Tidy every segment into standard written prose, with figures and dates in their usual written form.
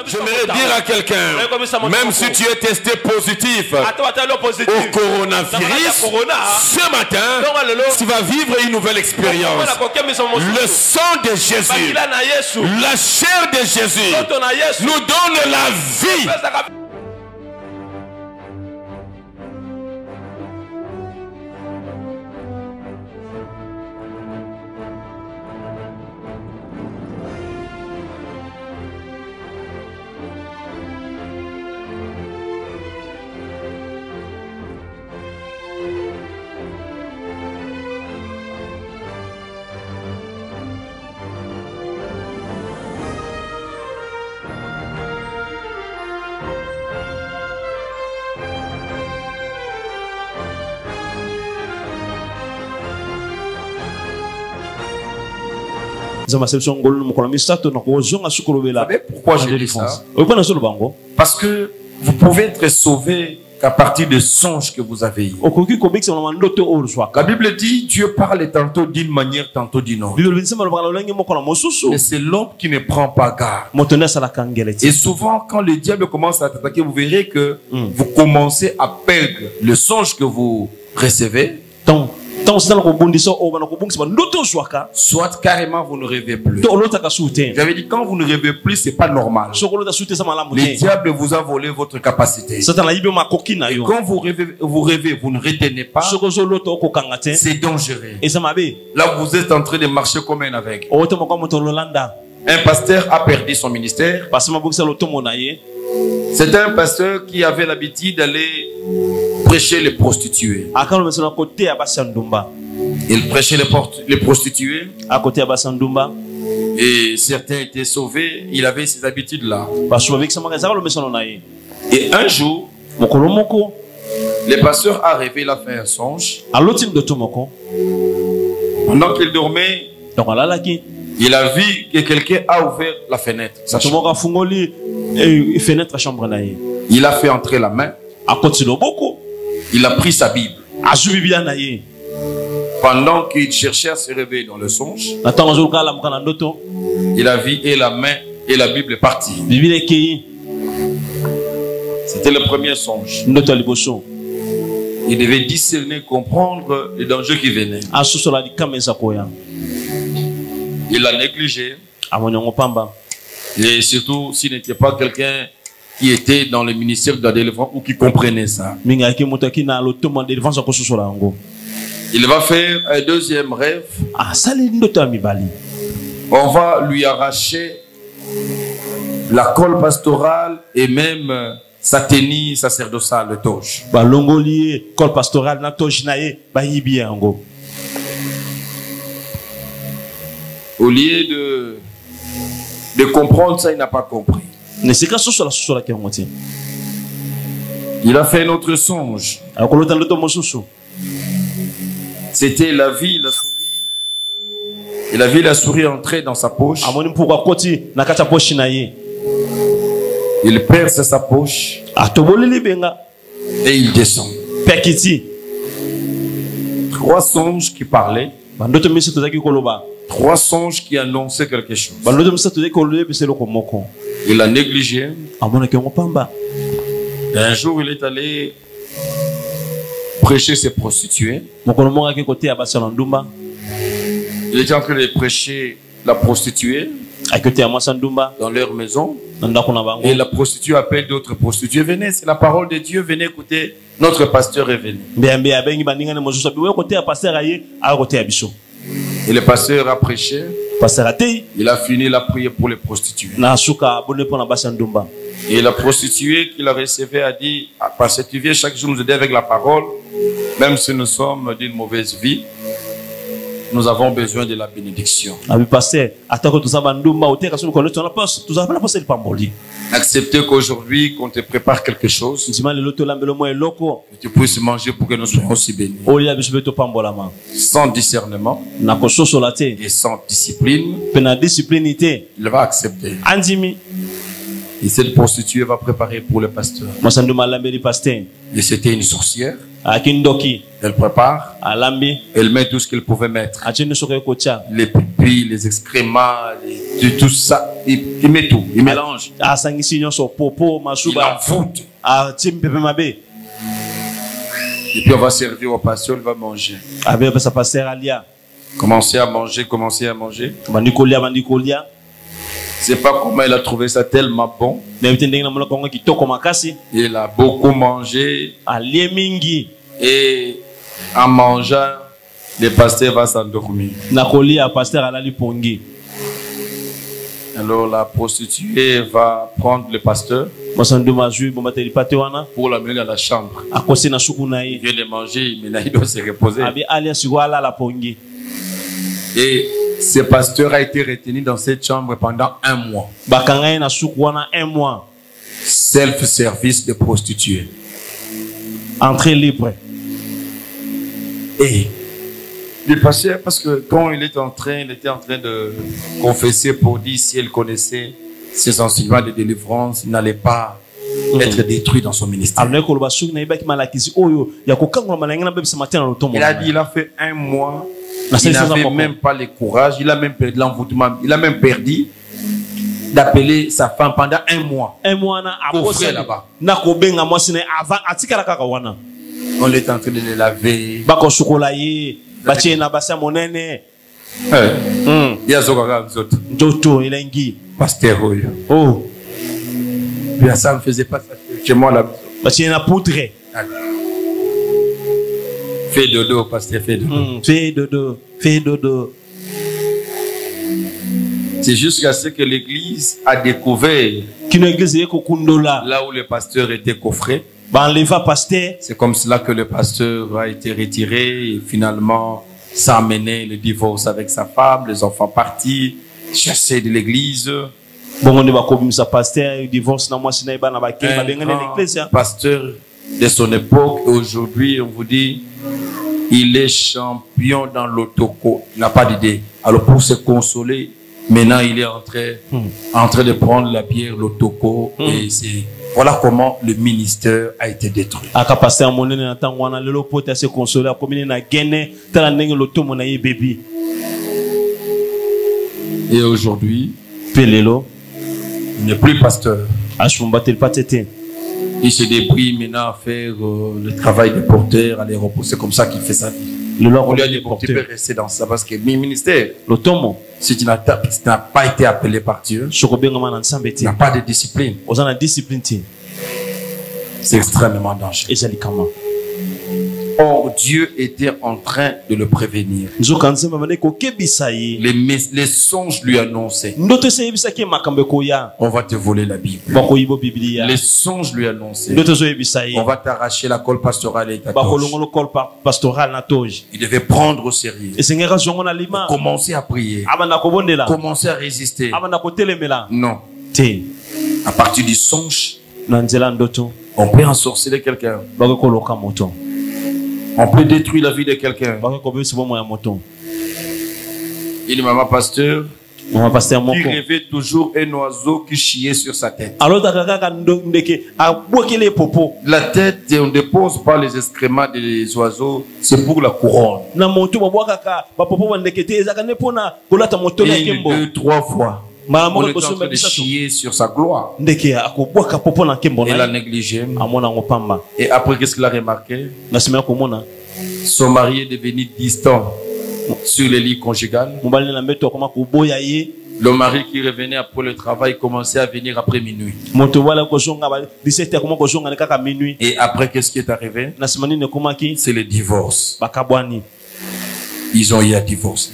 J'aimerais dire à quelqu'un, même si tu es testé positif au coronavirus, ce matin, tu vas vivre une nouvelle expérience. Le sang de Jésus, la chair de Jésus nous donne la vie. Vous savez pourquoi je dis ça? Parce que vous pouvez être sauvé qu'à partir des songes que vous avez eus. La Bible dit Dieu parle tantôt d'une manière, tantôt d'une autre. Et c'est l'homme qui ne prend pas garde. Et souvent, quand le diable commence à t'attaquer, vous verrez que vous commencez à perdre le songe que vous recevez. Soit carrément vous ne rêvez plus. J'avais dit quand vous ne rêvez plus, c'est pas normal. Le diable vous a volé votre capacité. Et quand vous rêvez, vous ne retenez pas. C'est dangereux. Là, vous êtes en train de marcher comme un aveugle. Un pasteur a perdu son ministère. C'est un pasteur qui avait l'habitude d'aller prêcher les prostituées. Il prêchait les prostituées. Et certains étaient sauvés. Il avait ces habitudes-là. Et un jour, le pasteur a rêvé, il a fait un songe. Pendant qu'il dormait, il a vu que quelqu'un a ouvert la fenêtre. Il a fait entrer la main. Il a pris sa Bible. Pendant qu'il cherchait à se réveiller dans le songe, il a vu et la main et la Bible est partie. C'était le premier songe. Il devait discerner, comprendre les dangers qui venaient. Il l'a négligé. Et surtout s'il n'était pas quelqu'un qui était dans le ministère de la délivrance ou qui comprenait ça. Il va faire un deuxième rêve. On va lui arracher la colle pastorale et même sa tenue sacerdotale, le toge. Au lieu de comprendre ça, il n'a pas compris. Il a fait un autre songe. C'était la vie, la souris. Il a vu la souris entrer dans sa poche. Il perce sa poche. Et il descend. 3 songes qui parlaient. 3 songes qui annonçaient quelque chose. Il a négligé. Et un jour, il est allé prêcher ses prostituées. Il était en train de prêcher la prostituée dans leur maison. Et la prostituée appelle d'autres prostituées. Venez, c'est la parole de Dieu. Venez écouter. Notre pasteur est venu. Et le pasteur a prêché. Il a fini la prière pour les prostituées. Et la prostituée qui la recevait a dit, parce que tu viens chaque jour nous aider avec la parole, même si nous sommes d'une mauvaise vie, nous avons besoin de la bénédiction. Acceptez qu'aujourd'hui, qu'on te prépare quelque chose, que tu puisses manger pour que nous soyons aussi bénis. Sans discernement et sans discipline, il va accepter. Et cette prostituée va préparer pour le pasteur. Et c'était une sorcière. Elle prépare. Elle met tout ce qu'elle pouvait mettre. Les pupilles, les excréments, tout ça. il met tout, il mélange. Il envoûte. Et puis on va servir au pasteur, il va manger. Commencez à manger, commencez à manger. C'est pas comment il a trouvé ça tellement bon. Il a beaucoup mangé. Et en mangeant, le pasteur va s'endormir. Alors la prostituée va prendre le pasteur pour l'amener dans la chambre. Il vient de manger, mais là il doit se reposer. Et ce pasteur a été retenu dans cette chambre pendant 1 mois. Self-service de prostituée. Entrée libre. Et le pasteur, parce que quand il était en train de confesser pour dire si elle connaissait ses enseignements de délivrance, il n'allait pas être détruit dans son ministère. Il a dit, il a fait 1 mois, il n'avait même pas le courage, il a même perdu l'envoûtement, il a même perdu d'appeler sa femme pendant 1 mois. 1 mois là-bas. On est en train de le laver. Pasteur, oh. Bien, ça ne faisait pas ça chez moi là. Fais dodo, pasteur, fais dodo. Fais dodo, fais dodo. C'est jusqu'à ce que l'église a découvert là où le pasteur était coffré. C'est comme cela que le pasteur a été retiré et finalement ça a mené le divorce avec sa femme, les enfants partis, chassés de l'église. Pasteur de son époque, aujourd'hui on vous dit, il est champion dans l'autoko. Il n'a pas d'idée. Alors pour se consoler, maintenant il est en train de prendre la pierre, l'autoko, et c'est... Voilà comment le ministère a été détruit. Et aujourd'hui, il n'est plus pasteur. Il se débrouille maintenant à faire le travail de porteur à l'aéroport. C'est comme ça qu'il fait sa vie. On lui a dit, tu peux rester dans ça parce que le ministère, si tu n'as pas été appelé par Dieu, tu n'as pas de discipline. C'est extrêmement dangereux. Or, Dieu était en train de le prévenir. Les songes lui annonçaient. On va te voler la Bible. Les songes lui annonçaient. On va t'arracher la colle pastorale et ta toge. Il devait prendre au sérieux. Commencer à prier. Commencer à résister. Non. À partir du songe, on peut ensorceler quelqu'un. On peut détruire la vie de quelqu'un. Une maman pasteur qui rêvait toujours un oiseau qui chiait sur sa tête. La tête, on ne dépose pas les excréments des oiseaux, c'est pour la couronne. 1, 2, 3 fois. On est en train de chier sur sa gloire. Elle l'a négligé. Et après, qu'est-ce qu'il a remarqué? Son mari est devenu distant sur les lits conjugales. Le mari qui revenait après le travail commençait à venir après minuit. Et après, qu'est-ce qui est arrivé? C'est le divorce. Ils ont eu à divorcer.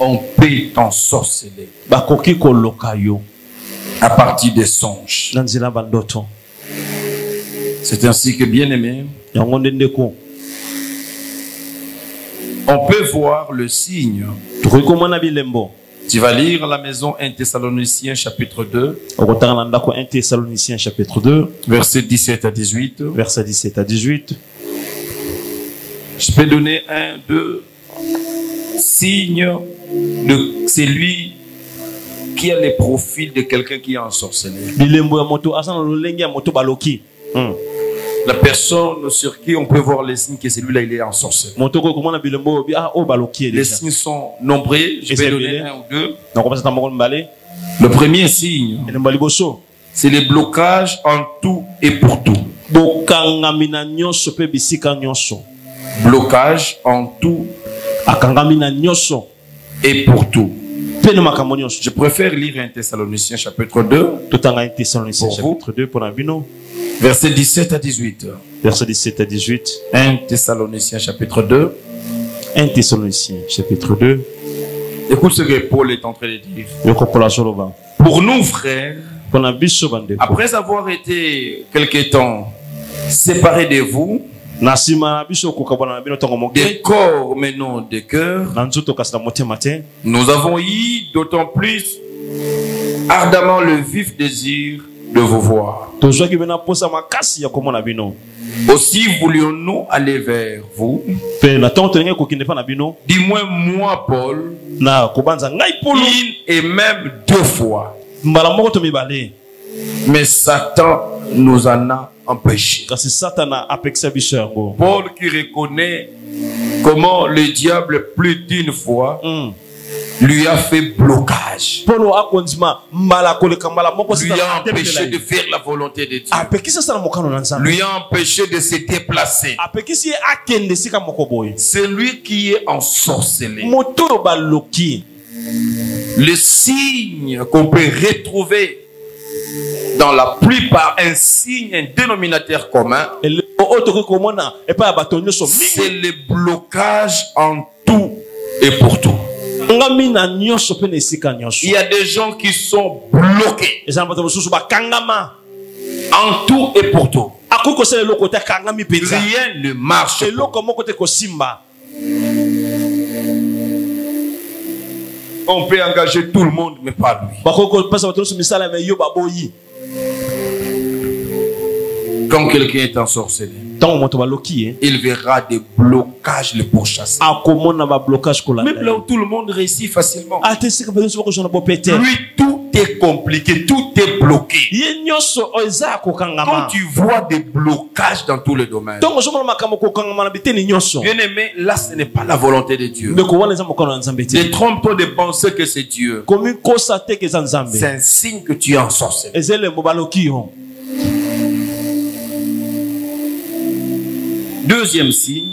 On peut t'ensorceler à partir des songes. C'est ainsi que, bien aimé, on peut voir le signe. Tu vas lire à la maison 1 Thessaloniciens chapitre 2, versets 17 à 18. Je peux donner 1, 2 signes de celui qui a le profil de quelqu'un qui est ensorcelé. La personne sur qui on peut voir les signes que celui-là il est ensorcelé. Les signes sont nombreux. Je vais donner un ou deux. Le premier signe, c'est les blocages en tout et pour tout. Blocage en tout et pour tout. Je préfère lire 1 Thessaloniciens chapitre 2. Verset 17 à 18. Verset 17 à 18. 1 Thessaloniciens chapitre 2. 1 Thessaloniciens chapitre 2. Écoute ce que Paul est en train de dire. Pour nous, frères, après avoir été quelque temps séparés de vous, des corps mais non des cœurs, nous avons eu d'autant plus ardemment le vif désir de vous voir. Aussi voulions-nous aller vers vous. Dis-moi, moi, Paul, une et même 2 fois. Mais Satan nous en a empêchés. Paul qui reconnaît comment le diable plus d'une fois lui a fait blocage. Lui a empêché de faire la volonté de Dieu. Lui a empêché de se déplacer. C'est lui qui est ensorcelé. Le signe qu'on peut retrouver dans la plupart, un signe, un dénominateur commun, c'est le blocage en tout et pour tout. Il y a des gens qui sont bloqués en tout et pour tout. Rien ne marche. On peut engager tout le monde, mais pas lui. Quand quelqu'un est ensorcelé, il verra des blocages le pourchasser. Même là où tout le monde réussit facilement, lui tout est compliqué, tout est bloqué. Quand tu vois des blocages dans tous les domaines, bien aimé, là ce n'est pas la volonté de Dieu. Ne trompe-toi de penser que c'est Dieu. C'est un signe que tu es ensorcelé. Deuxième signe,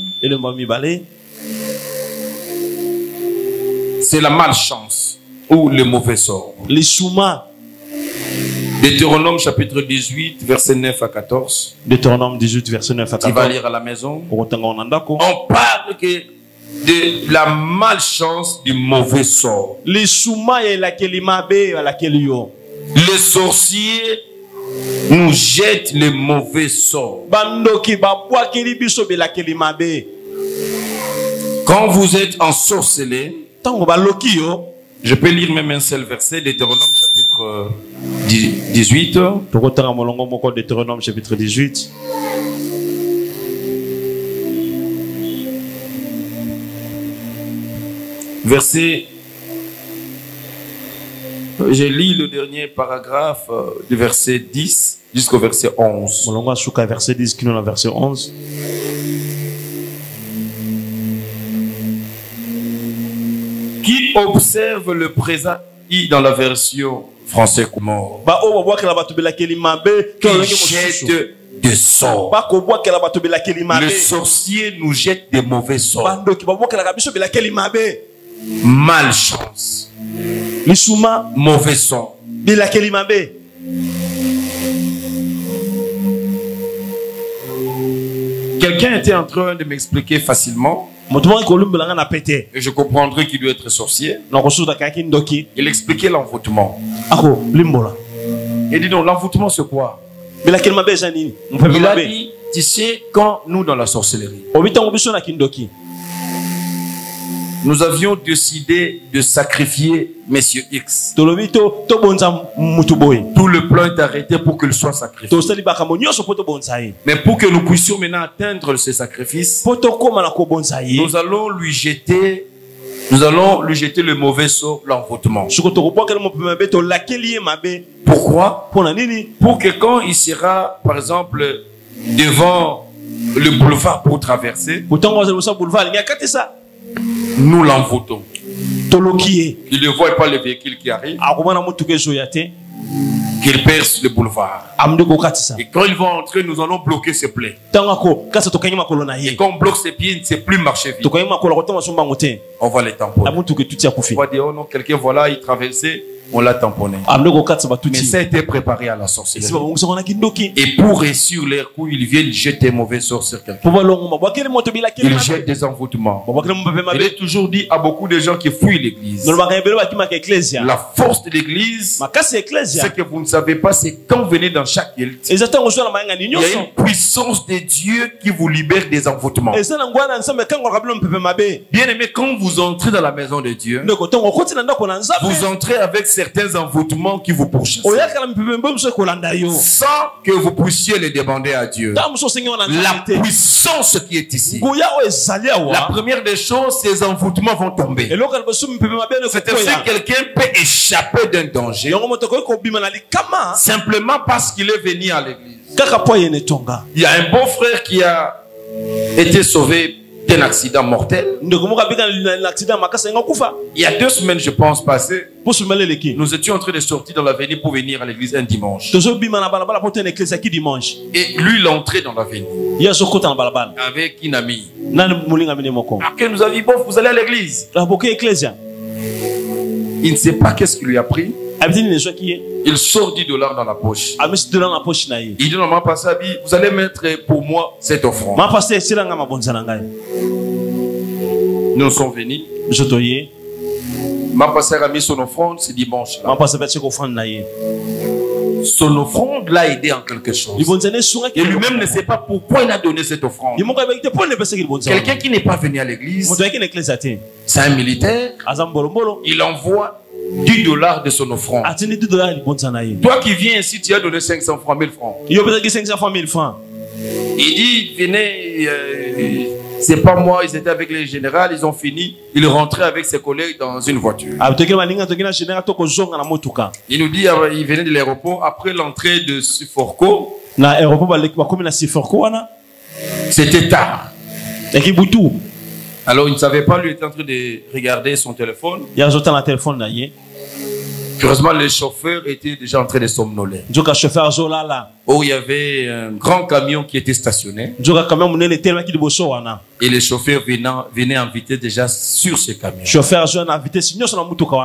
c'est la malchance ou le mauvais sort. Deutéronome chapitre 18, verset 9 à 14. Deutéronome 18, verset 9 à 14. Tu vas lire à la maison. On parle que de la malchance du mauvais sort. Les sorciers nous jettent les mauvais sorts. Quand vous êtes ensorcelé, je peux lire même un seul verset, Deutéronome chapitre 18. Deutéronome chapitre 18. Verset. J'ai lu le dernier paragraphe du verset 10 jusqu'au verset 11. Verset 10 qui nous a verset 11. Qui observe le présent dans la version française mort. Qui jette des sorts. Le sorcier nous jette des mauvais sorts. Malchance. Mauvais sort. Quelqu'un était en train de m'expliquer facilement. Et je comprendrais qu'il doit être sorcier. Il expliquait l'envoûtement. Il dit non, l'envoûtement c'est quoi? Il a dit, tu sais, quand nous dans la sorcellerie, nous avions décidé de sacrifier Monsieur X. Tout le plan est arrêté pour qu'il soit sacrifié. Mais pour que nous puissions maintenant atteindre ce sacrifice, nous allons lui jeter le mauvais sort, l'envoûtement. Pourquoi? Pour que quand il sera, par exemple, devant le boulevard pour traverser, nous l'envoûtons. Il ne voit pas les véhicules qui arrivent, qu'il perce le boulevard. Et quand ils vont entrer, nous allons bloquer ses plaies. Et quand on bloque ses pieds, il ne sait plus marcher vite. On va les tamponner. On va dire, oh non, quelqu'un, voilà, il traversait. On l'a tamponné. Mais ça a été préparé à la sorcellerie. Et pour réussir leur coup, ils viennent jeter un mauvais sort sur quelqu'un. Ils jettent des envoûtements. Il est toujours dit à beaucoup de gens qui fuient l'église. La force de l'église, c'est que vous ne savez pas, c'est quand vous venez dans chaque culte, il y a une puissance de Dieu qui vous libère des envoûtements. Bien aimé, quand vous entrez dans la maison de Dieu, vous entrez avec certains envoûtements qui vous pourchassent, sans que vous puissiez les demander à Dieu. La puissance qui est ici, la première des choses, ces envoûtements vont tomber. C'est ainsi que quelqu'un peut échapper d'un danger simplement parce qu'il est venu à l'église. Il y a un beau frère qui a été sauvé d'un accident mortel. Il y a 2 semaines, je pense, passées, nous étions en train de sortir dans l'avenue pour venir à l'église un dimanche. Et lui, il est entré dans l'avenue avec une amie. Après, nous avons dit, bon, vous allez à l'église. Il ne sait pas qu'est-ce qu'il lui a pris. Il sort $10 dans la poche. Il dit, non, ma pasteur, vous allez mettre pour moi cette offrande. Nous sommes venus. Ma pasteur a mis son offrande ce dimanche. Son offrande l'a aidé en quelque chose. Et lui-même ne sait pas pourquoi il a donné cette offrande. Quelqu'un qui n'est pas venu à l'église, c'est un militaire, il envoie $10 de son offrande. Toi qui viens ici, tu as donné 500 francs, 1000 francs. Il dit, venez, c'est pas moi, ils étaient avec les généraux, ils ont fini, il rentrait avec ses collègues dans une voiture. Il nous dit, il venait de l'aéroport, après l'entrée de Siforko, c'était tard. Alors il ne savait pas, lui était en train de regarder son téléphone. Heureusement, les chauffeurs étaient déjà en train de somnoler. Oh, il y avait un grand camion qui était stationné. Et les chauffeurs venaient en vitesse déjà sur ce camion.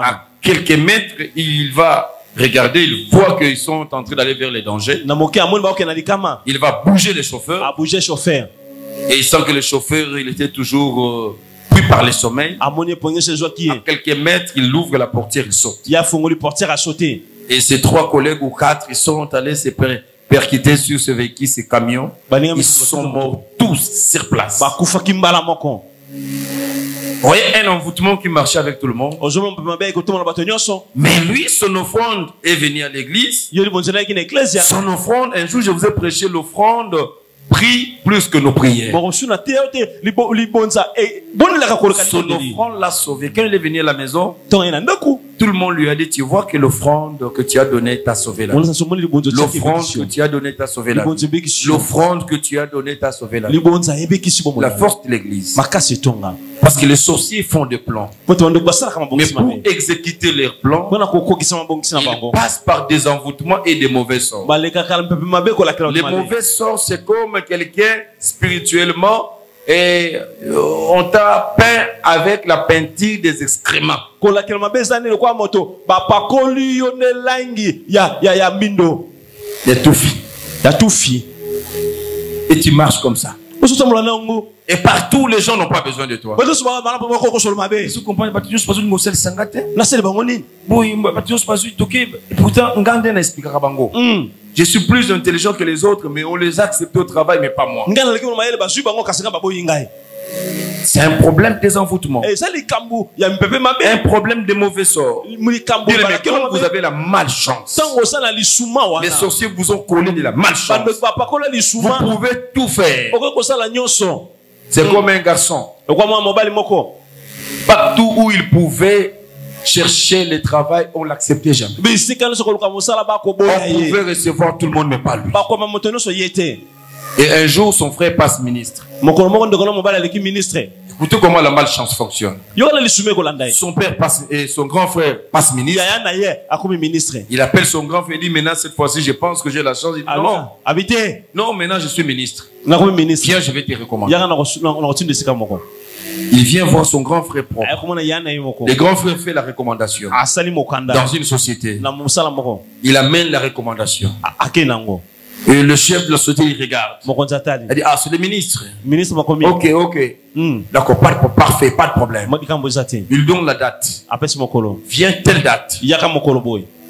À quelques mètres, il va regarder, il voit qu'ils sont en train d'aller vers les dangers. Il va bouger les chauffeurs. Et il sent que le chauffeur, il était toujours pris par le sommeil. À quelques mètres, il ouvre la portière, il saute. Et ses 3 collègues ou 4, ils sont allés se percuter sur ce véhicule, ce camion. Ils sont morts tous sur place. Vous voyez un envoûtement qui marchait avec tout le monde. Mais lui, son offrande est venu à l'église. Son offrande, un jour je vous ai prêché l'offrande, prie plus que nos prières. Son offrande l'a sauvé. Quand il est venu à la maison, tout le monde lui a dit, tu vois que l'offrande que tu as donnée t'a sauvé la vie. L'offrande que tu as donnée t'a sauvé la vie. L'offrande que tu as donnée t'a sauvé la vie. La force de l'église. Parce que les sorciers font des plans. Mais pour exécuter leurs plans, ils passent par des envoûtements et des mauvais sorts. Les mauvais sorts, c'est comme quelqu'un spirituellement et on t'a peint avec la peinture des excréments. De tout fi. Et tu marches comme ça. Et partout, les gens n'ont pas besoin de toi. Vous comprenez? Je suis plus intelligent que les autres, mais on les accepte au travail, mais pas moi. C'est un problème des envoûtements. Un problème de mauvais sorts. Quand vous avez la malchance, les sorciers vous ont collé de la malchance. Vous pouvez tout faire. C'est comme un garçon. Partout où il pouvait chercher le travail, on l'acceptait jamais. On pouvait recevoir tout le monde, mais pas lui. Et un jour, son frère passe ministre. Écoutez comment la malchance fonctionne. Son père passe et son grand frère passe ministre. Il appelle son grand frère et dit maintenant cette fois-ci je pense que j'ai la chance. Il dit non. Non, maintenant je suis ministre. Viens, je vais te recommander. Il vient voir son grand frère propre. Le grand frère fait la recommandation. Dans une société. Il amène la recommandation. Et le chef de la société, il regarde. Il dit, ah, c'est le ministre. Ok, ok. D'accord, parfait, pas de problème. Il donne la date. Viens telle date.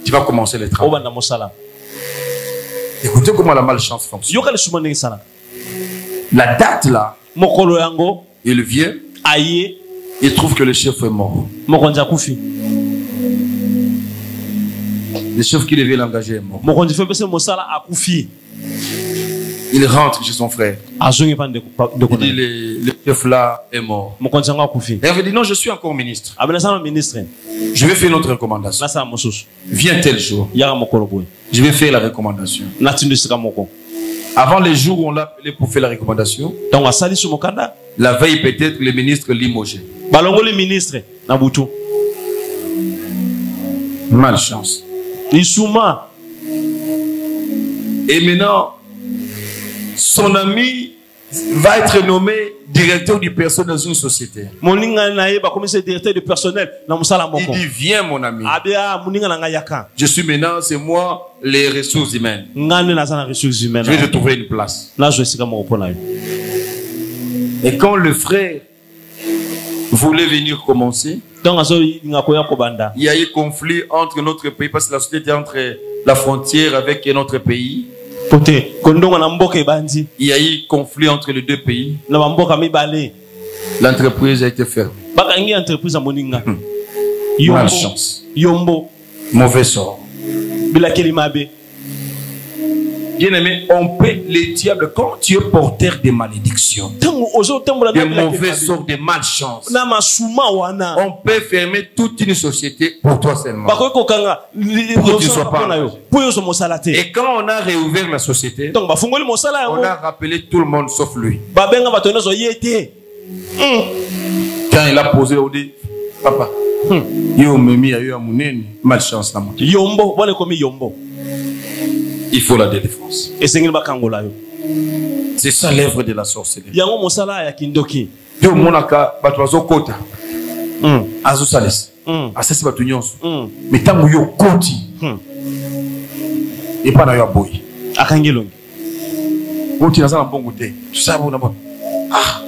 Tu vas commencer le travail. Écoutez comment la malchance fonctionne. La date là, il vient, il trouve que le chef est mort. Le chef qui devait l'engager est mort. Il rentre chez son frère. Il dit le chef là est mort. Et il dit non, je suis encore ministre. Je vais faire notre recommandation. Viens tel jour. Je vais faire la recommandation. Avant les jours où on l'a appelé pour faire la recommandation, la veille peut-être le ministre limogé. Malchance. Et maintenant, son ami va être nommé directeur du personnel dans une société. Il dit, viens mon ami. Je suis maintenant, c'est moi, les ressources humaines. Je vais te trouver une place. Et quand le frère voulait venir commencer, il y a eu conflit entre notre pays, parce que la société est entre la frontière avec notre pays. Il y a eu conflit entre les deux pays. L'entreprise a été fermée. Malchance. Mauvais sort. Bien aimé, on peut les diables quand tu es porteur de malédiction, de mauvais sort, de malchance. On peut fermer toute une société pour toi seulement. Pour que tu sois pas. Et quand on a réouvert la société, on a rappelé tout le monde sauf lui. Quand il a posé, on dit, papa, malchance. Il faut la délivrance. C'est ça l'œuvre de la sorcellerie. Mais tant yo koti et pas na yo boy. Koti na za mbongo te. Tu sais bon d'abord. Ah.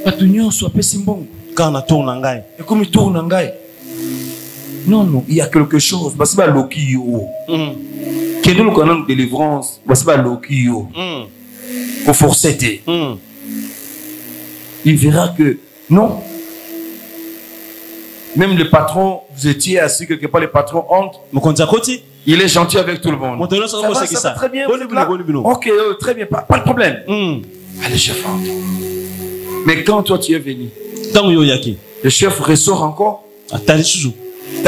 Batunyo so pesi mbongo. Kana tourna ngai. Et comme il tourne ngai. Non non, il y a quelque chose parce que loki yo. Quel est le canal de délivrance? Parce que loki yo. Pour forcer. Il verra que non. Même le patron, vous étiez assis quelque part, le patron entre. Il est gentil avec tout le monde. Ça va très bien. Ok, très bien, pas de problème. Allez, chef entre. Mais quand toi tu es venu, le chef ressort encore ta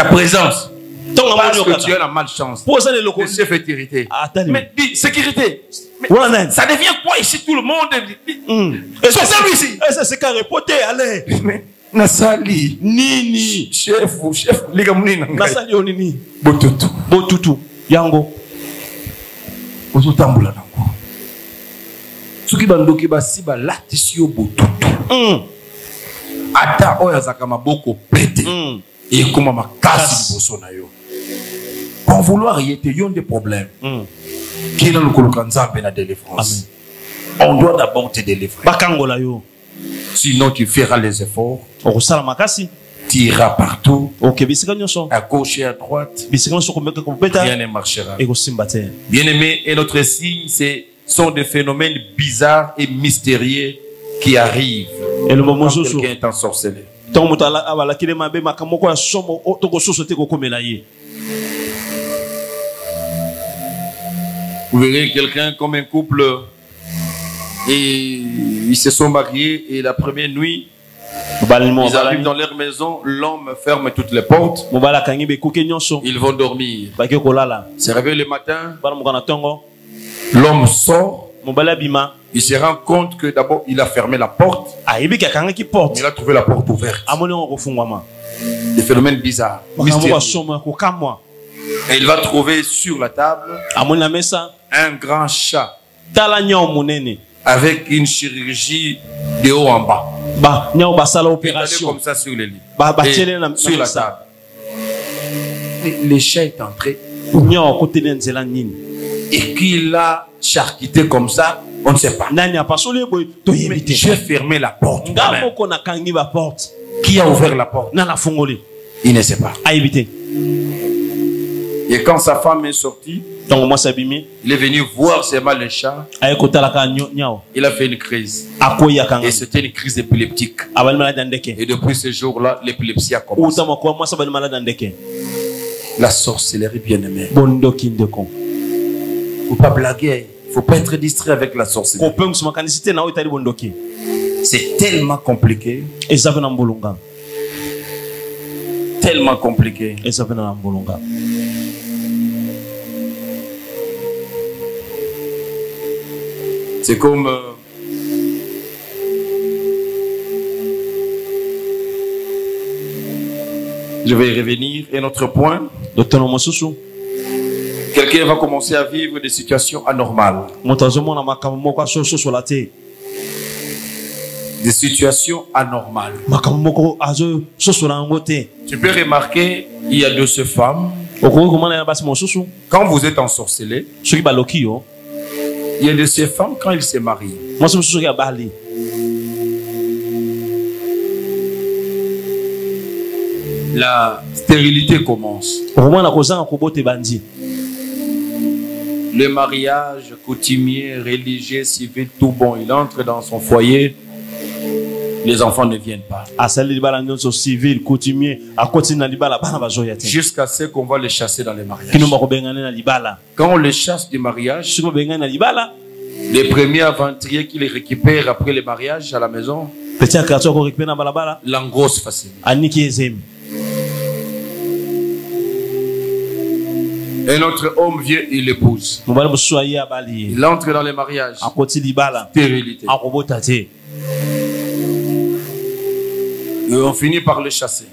présence. Parce que tu as la malchance. Le chef est irrité. Mais dis, sécurité. Mais ça devient quoi ici? Tout le monde. Sortez-lui ici. C'est carré poté, allez. Nasali. Nini. Chef, liga munina. Nasali onini. Botutu. Yango. Ozotambula nango. Suki bandoki basi ba latisi yo botutu. Ata oya zaka maboko pete. Et comment ma casse liboso na yo. Pour vouloir y être, yon des problèmes. Qui est dans le colocanzambe na délivrance. On doit d'abord te délivrer. Bakangola yo. Sinon tu feras les efforts. Tu iras partout. À gauche et à droite. Rien ne marchera. Bien aimé, et notre signe, sont des phénomènes bizarres et mystérieux qui arrivent quand quelqu'un est ensorcelé. Vous verrez quelqu'un comme un couple et ils se sont mariés et la première nuit ils arrivent dans leur maison, l'homme ferme toutes les portes, ils vont dormir. Se réveille le matin, l'homme sort il se rend compte que d'abord il a fermé la porte. Il a trouvé la porte ouverte. Des phénomènes bizarres. Et il va trouver sur la table un grand chat avec une chirurgie de haut en bas. Comme ça sur les lits. Sur la table. Le chat est entré. Et qu'il a charcuté comme ça, on ne sait pas. Mais j'ai fermé la porte. Qui a ouvert la porte? Il ne sait pas. Et quand sa femme est sortie, il est venu voir seulement le chat. Il a fait une crise. Et c'était une crise épileptique. Et depuis ce jour-là, l'épilepsie a commencé. La sorcellerie, bien-aimée. Il ne faut pas blaguer. Il ne faut pas être distrait avec la sorcellerie. C'est tellement compliqué. Tellement compliqué. C'est comme je vais y revenir. Un autre point. Quelqu'un va commencer à vivre des situations anormales. Des situations anormales. Tu peux remarquer, il y a de ces femmes. Quand vous êtes ensorcelé, il y a de ces femmes quand ils se marient. La stérilité commence. Le mariage coutumier, religieux, civil, tout bon. Il entre dans son foyer. Les enfants ne viennent pas. Jusqu'à ce qu'on va les chasser dans les mariages. Quand on les chasse du mariage, les premiers aventuriers qui les récupèrent après le mariage à la maison, l'engrosse facile. Un autre homme vient, il l'épouse. Il entre dans les mariages. Stérilité. Et on finit par le chasser.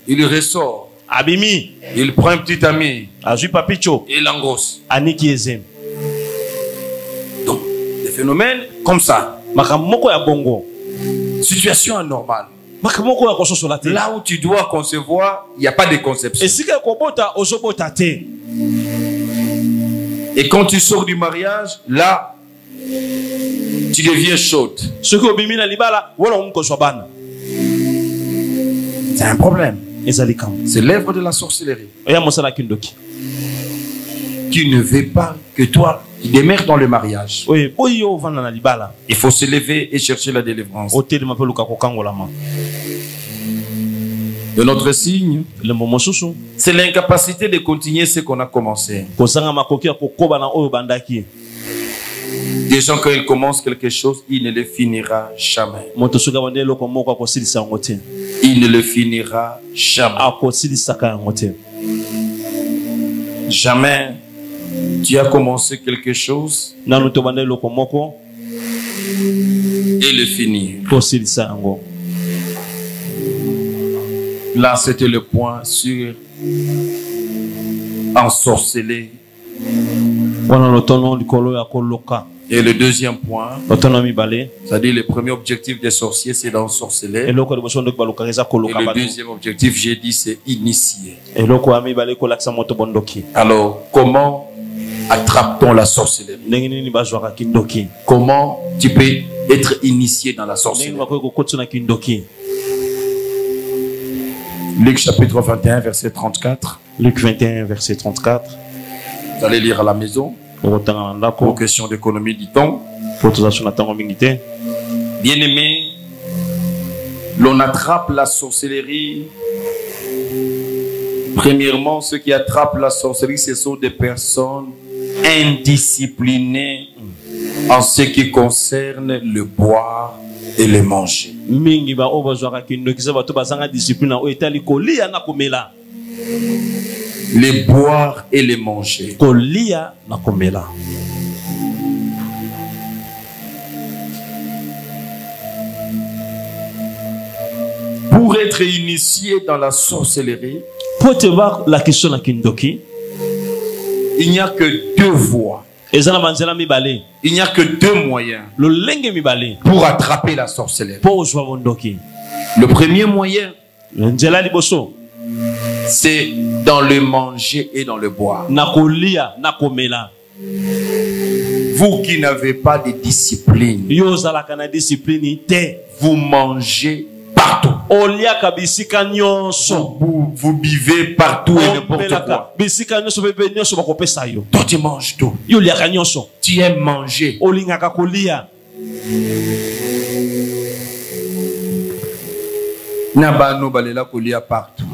Il ressort. Il prend un petit ami. Et l'engrosse. Donc, des phénomènes comme ça. Situation anormale. Là où tu dois concevoir, il n'y a pas de conception. Et quand tu sors du mariage, là, tu deviens chaude. C'est un problème. C'est l'œuvre de la sorcellerie. Qui ne veut pas que toi, tu demeures dans le mariage. Il faut se lever et chercher la délivrance. De notre signe, c'est l'incapacité de continuer ce qu'on a commencé. Des gens, quand ils commencent quelque chose, il ne le finira jamais. Il ne le finira jamais. Jamais tu as commencé quelque chose et le finir. Là, c'était le point sur ensorceler. Et le deuxième point, c'est-à-dire le premier objectif des sorciers, c'est d'ensorceler. Et le deuxième objectif, j'ai dit, c'est initier. Alors, comment attrape-t-on la sorcellerie? Comment tu peux être initié dans la sorcellerie? Luc chapitre 21, verset 34. Luc 21, verset 34. Vous allez lire à la maison. Pour question d'économie du temps. Bien-aimé, l'on attrape la sorcellerie. Premièrement, ceux qui attrapent la sorcellerie, ce sont des personnes indisciplinées en ce qui concerne le boire et le manger. Les boire et les manger. Pour être initié dans la sorcellerie, il n'y a que deux voies. Il n'y a que deux moyens pour attraper la sorcellerie. Le premier moyen, c'est dans le manger et dans le boire. Vous qui n'avez pas de discipline, vous mangez partout. Vous buvez partout et n'importe quoi. Toi tu manges tout. Tu aimes manger. Nabano balela kolia partout.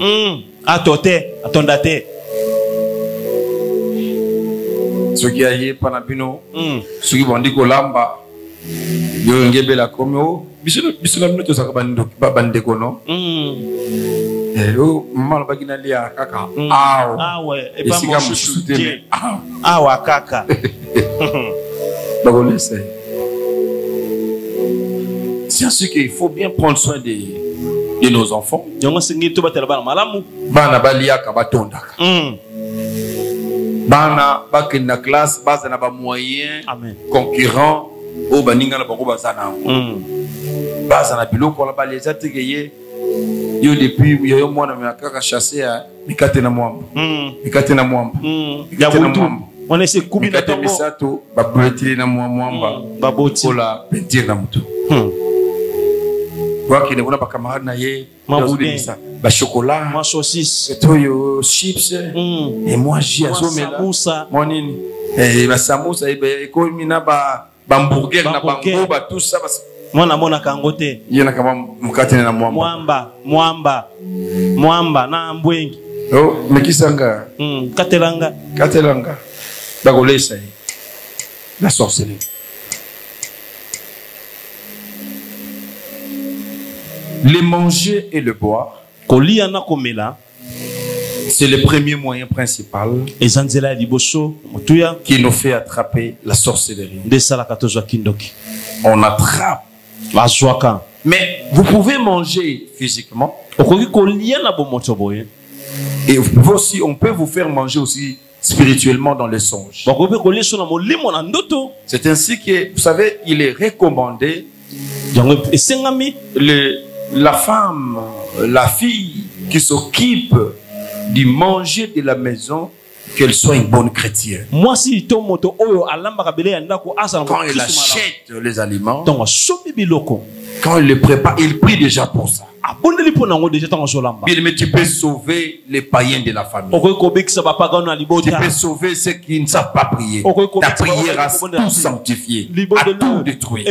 Ce qui a été panapino, ce qui vont dire kolamba, yo ngebela komyo, bisuna minuto sakabando babande kono. Yo mama bagina lia kaka. Et pas mon chouté. Kaka. C'est ainsi qu'il faut bien prendre soin de nos enfants. Bana balia kabatondaka. Bana bakina classe base na ba moyen concurrent o baninga na bango bazana. Base na biloko la baleza tegeye yo depuis yo mwana makaka chasser à mikate na mwamba. Mikate na mwamba. Mikate na mwamba. On essaie kubi na tongo. Misato ba bretili na mwamba. Baboti la peinture na mutu. Qui ne pas camarade na ye ba chocolat ma saucisse toyo chips et moi j'ai azomela mon nini et ba samoussa et ko mina ba hamburger na bango ba tout ça mona kangote yena kama mkate na mwamba na mbwengi oh mekisanga katelanga ba kolesa la sorcellerie. Le manger et le boire, c'est le premier moyen principal qui nous fait attraper la sorcellerie. On attrape. Mais vous pouvez manger physiquement. Et aussi, on peut vous faire manger aussi spirituellement dans les songes. C'est ainsi que, vous savez, il est recommandé la femme, la fille qui s'occupe du manger de la maison, qu'elle soit une bonne chrétienne. Quand elle achète les aliments, quand elle les prépare, il prie déjà pour ça. Mais tu peux sauver les païens de la famille. Tu peux sauver ceux qui ne savent pas prier. Ta prière a tout sanctifié, a tout détruit.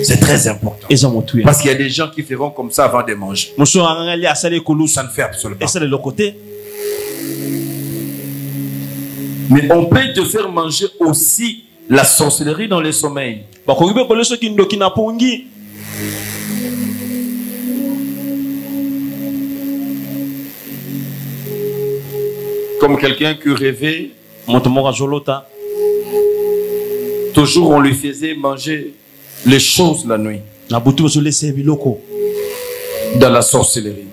C'est très important. Parce qu'il y a des gens qui feront comme ça avant de manger. Ça ne fait absolument pas. Mais on peut te faire manger aussi la sorcellerie dans le sommeil. Comme quelqu'un qui rêvait, toujours on lui faisait manger les choses la nuit. Dans la sorcellerie.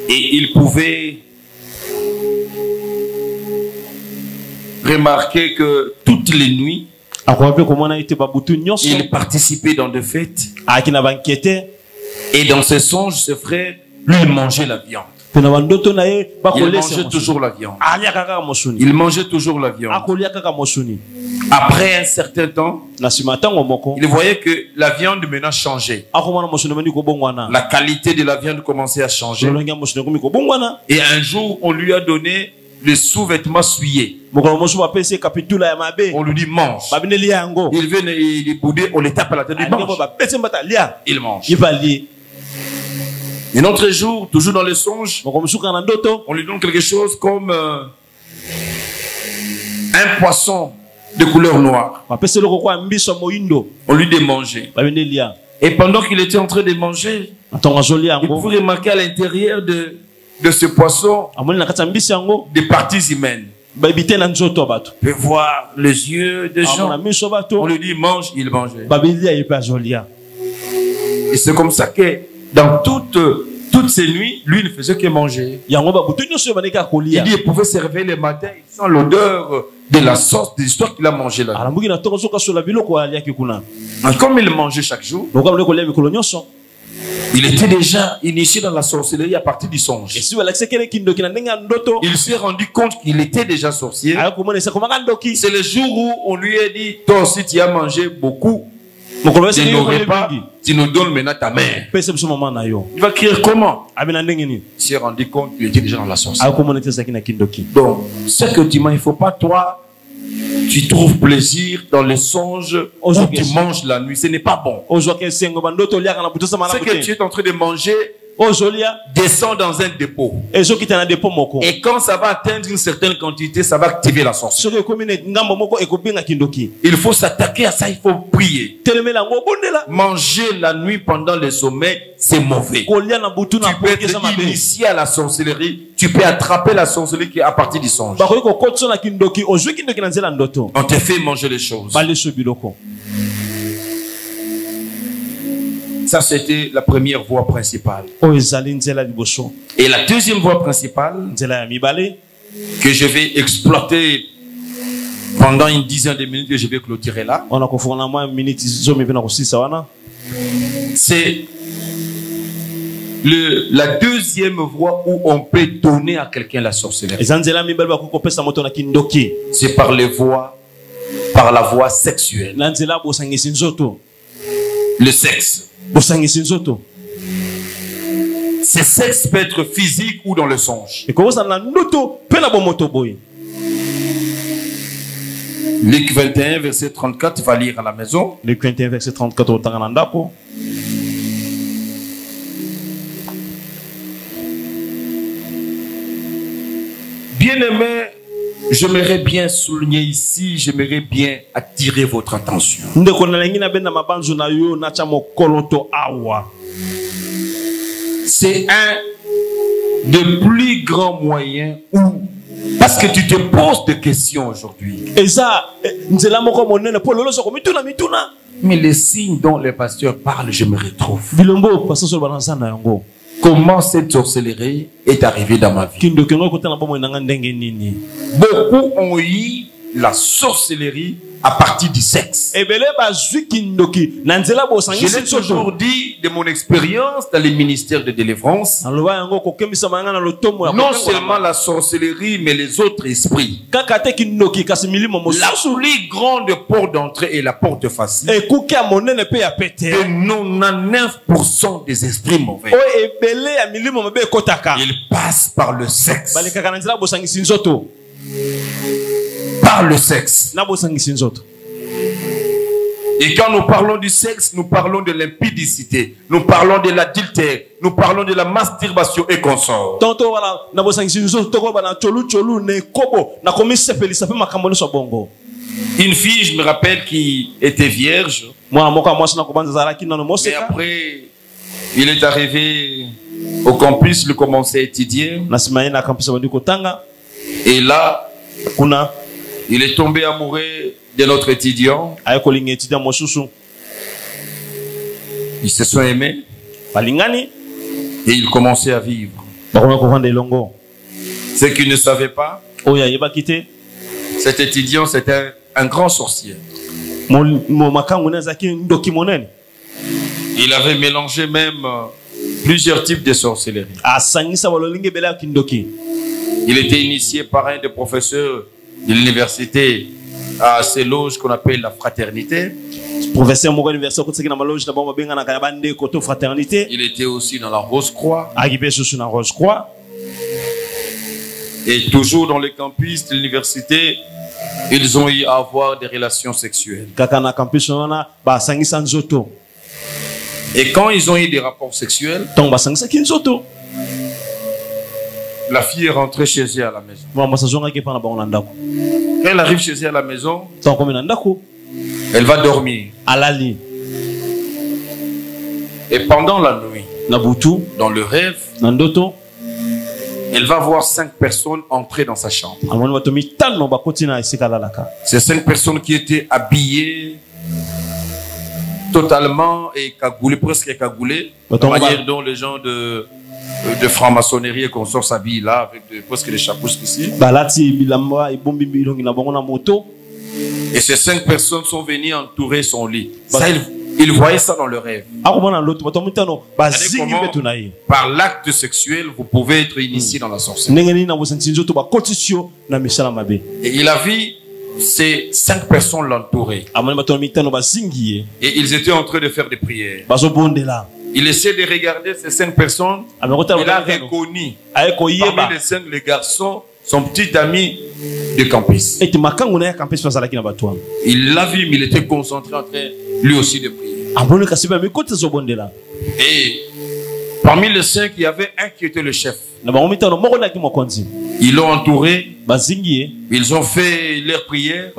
Et il pouvait remarquer que toutes les nuits, il participait dans des fêtes. Et dans ses songes, ses frères lui mangeaient la viande. Il mangeait toujours la viande. Il mangeait toujours la viande. Après un certain temps, il voyait que la viande maintenant changeait. La qualité de la viande commençait à changer. Et un jour, on lui a donné les sous-vêtements souillés. On lui dit mange. Il vient, il est boudé, on les tape à la tête, il mange. Il mange. Un autre jour, toujours dans les songes, on lui donne quelque chose comme un poisson de couleur noire. On lui dit manger. Et pendant qu'il était en train de manger, il pouvait remarquer à l'intérieur de ce poisson des parties humaines. Il peut voir les yeux des gens. On lui dit mange, il mangeait. Et c'est comme ça que dans toutes ces nuits, lui ne faisait que manger. Il dit il pouvait se réveiller le matin, il sent l'odeur de la sauce, de l'histoire qu'il a mangé là. Comme il mangeait chaque jour, il était déjà initié dans la sorcellerie à partir du songe. Il s'est rendu compte qu'il était déjà sorcier. C'est le jour où on lui a dit, toi aussi tu as mangé beaucoup de nos repas, tu nous donnes maintenant ta mère. Il va crier comment? Il s'est rendu compte qu'il était déjà dans la sorcellerie. Donc, ce que tu manges, il ne faut pas toi, tu trouves plaisir dans les songes où tu manges la nuit. Ce n'est pas bon. Ce que tu es en train de manger descend dans un dépôt. Et quand ça va atteindre une certaine quantité, ça va activer la sorcellerie. Il faut s'attaquer à ça, il faut prier. Manger la nuit pendant le sommeil, c'est mauvais. Tu peux être initié à la sorcellerie, tu peux attraper la sorcellerie qui est à partir du songe. On te fait manger les choses. Ça, c'était la première voie principale. Et la deuxième voie principale, que je vais exploiter pendant une dizaine de minutes, que je vais clôturer là, c'est la deuxième voie où on peut donner à quelqu'un la sorcellerie. C'est par la voie sexuelle. Le sexe. Ce sexe peut être physique ou dans le songe. Luc 21, verset 34, tu vas lire à la maison. Luc 21, verset 34, Bien-aimé, j'aimerais bien souligner ici, j'aimerais bien attirer votre attention. C'est un des plus grands moyens où, parce que tu te poses des questions aujourd'hui. Mais les signes dont les pasteurs parlent, je me retrouve. Comment cette sorcellerie est arrivée dans ma vie? Beaucoup ont eu la sorcellerie à partir du sexe. Je l'ai toujours dit de mon expérience dans les ministères de délivrance. Non seulement la sorcellerie, mais les autres esprits. La plus grande porte d'entrée est la porte facile. Et 99% des esprits mauvais, ils passent par le sexe. Par le sexe. Et quand nous parlons du sexe, nous parlons de l'impudicité, nous parlons de l'adultère, nous parlons de la masturbation et consorts. Une fille, je me rappelle, qui était vierge. Mais après, il est arrivé au campus, il commençait à étudier. Et là, il est tombé amoureux de notre étudiant. Ils se sont aimés. Et ils commençaient à vivre. Ce qu'ils ne savaient pas, cet étudiant, c'était un grand sorcier. Il avait mélangé même plusieurs types de sorcellerie. Il était initié par un des professeurs de l'université à ces loges qu'on appelle la fraternité. Il était aussi dans la Rose-Croix. Et toujours dans les campus de l'université, ils ont eu à avoir des relations sexuelles. Et quand ils ont eu des rapports sexuels, la fille est rentrée chez elle à la maison. Quand elle arrive chez elle à la maison, elle va dormir. Et pendant la nuit, dans le rêve, elle va voir 5 personnes entrer dans sa chambre. Ces 5 personnes qui étaient habillées totalement cagoulé, presque cagoulé. La manière dont les gens de franc-maçonnerie et consorts s'habillent là, avec presque des chapeaux ici. Et ces 5 personnes sont venues entourer son lit. Ça, ils voyaient ça dans le rêve. Par l'acte sexuel, vous pouvez être initié dans la sorcellerie. Et il a vu ces 5 personnes l'entourer. Et ils étaient en train de faire des prières. Il essaie de regarder ces 5 personnes. Il a reconnu parmi les 5 les garçons, son petit ami de campus. Il l'a vu, mais il était concentré en train lui aussi de prier. Et parmi les 5, il y avait un qui était le chef. Ils l'ont entouré. Ils ont fait leur prière.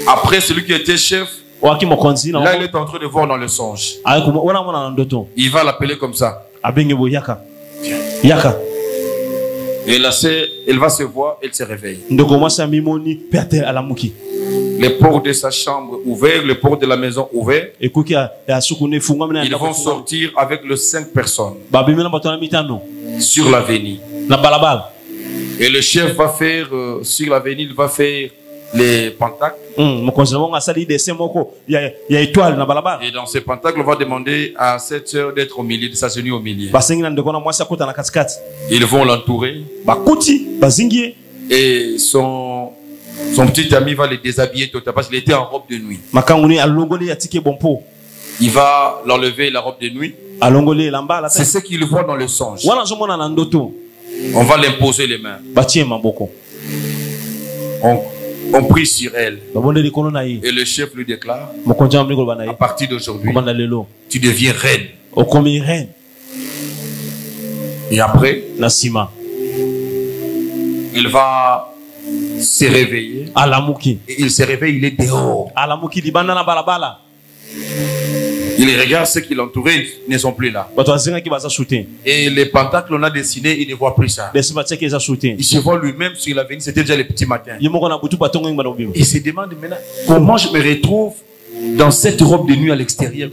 Après, celui qui était chef, là, il est en train de voir dans le songe. Il va l'appeler comme ça. Et là, elle va se voir, elle se réveille. Les portes de sa chambre ouvertes, les portes de la maison ouvertes. Ils vont sortir avec les 5 personnes sur l'avenue. Et le chef va faire, sur l'avenue, il va faire les pentacles. Et dans ces pentacles, on va demander à cette sœur d'être au milieu, de s'agenouiller au milieu. Ils vont l'entourer. Et son petit ami va les déshabiller totalement parce qu'il était en robe de nuit. Il va l'enlever la robe de nuit. C'est ce qu'il voit dans le songe. On va l'imposer les mains. On prie sur elle. Et le chef lui déclare, à partir d'aujourd'hui, tu deviens reine. Et après, il va se réveiller. Et il se réveille, il est dehors. Il regarde ceux qui l'entouraient, ils ne sont plus là. Et les pentacles qu'on a dessinés, il ne voit plus ça. Il se voit lui-même sur l'avenir, c'était déjà le petit matin. Il se demande maintenant comment je me retrouve dans cette robe de nuit à l'extérieur.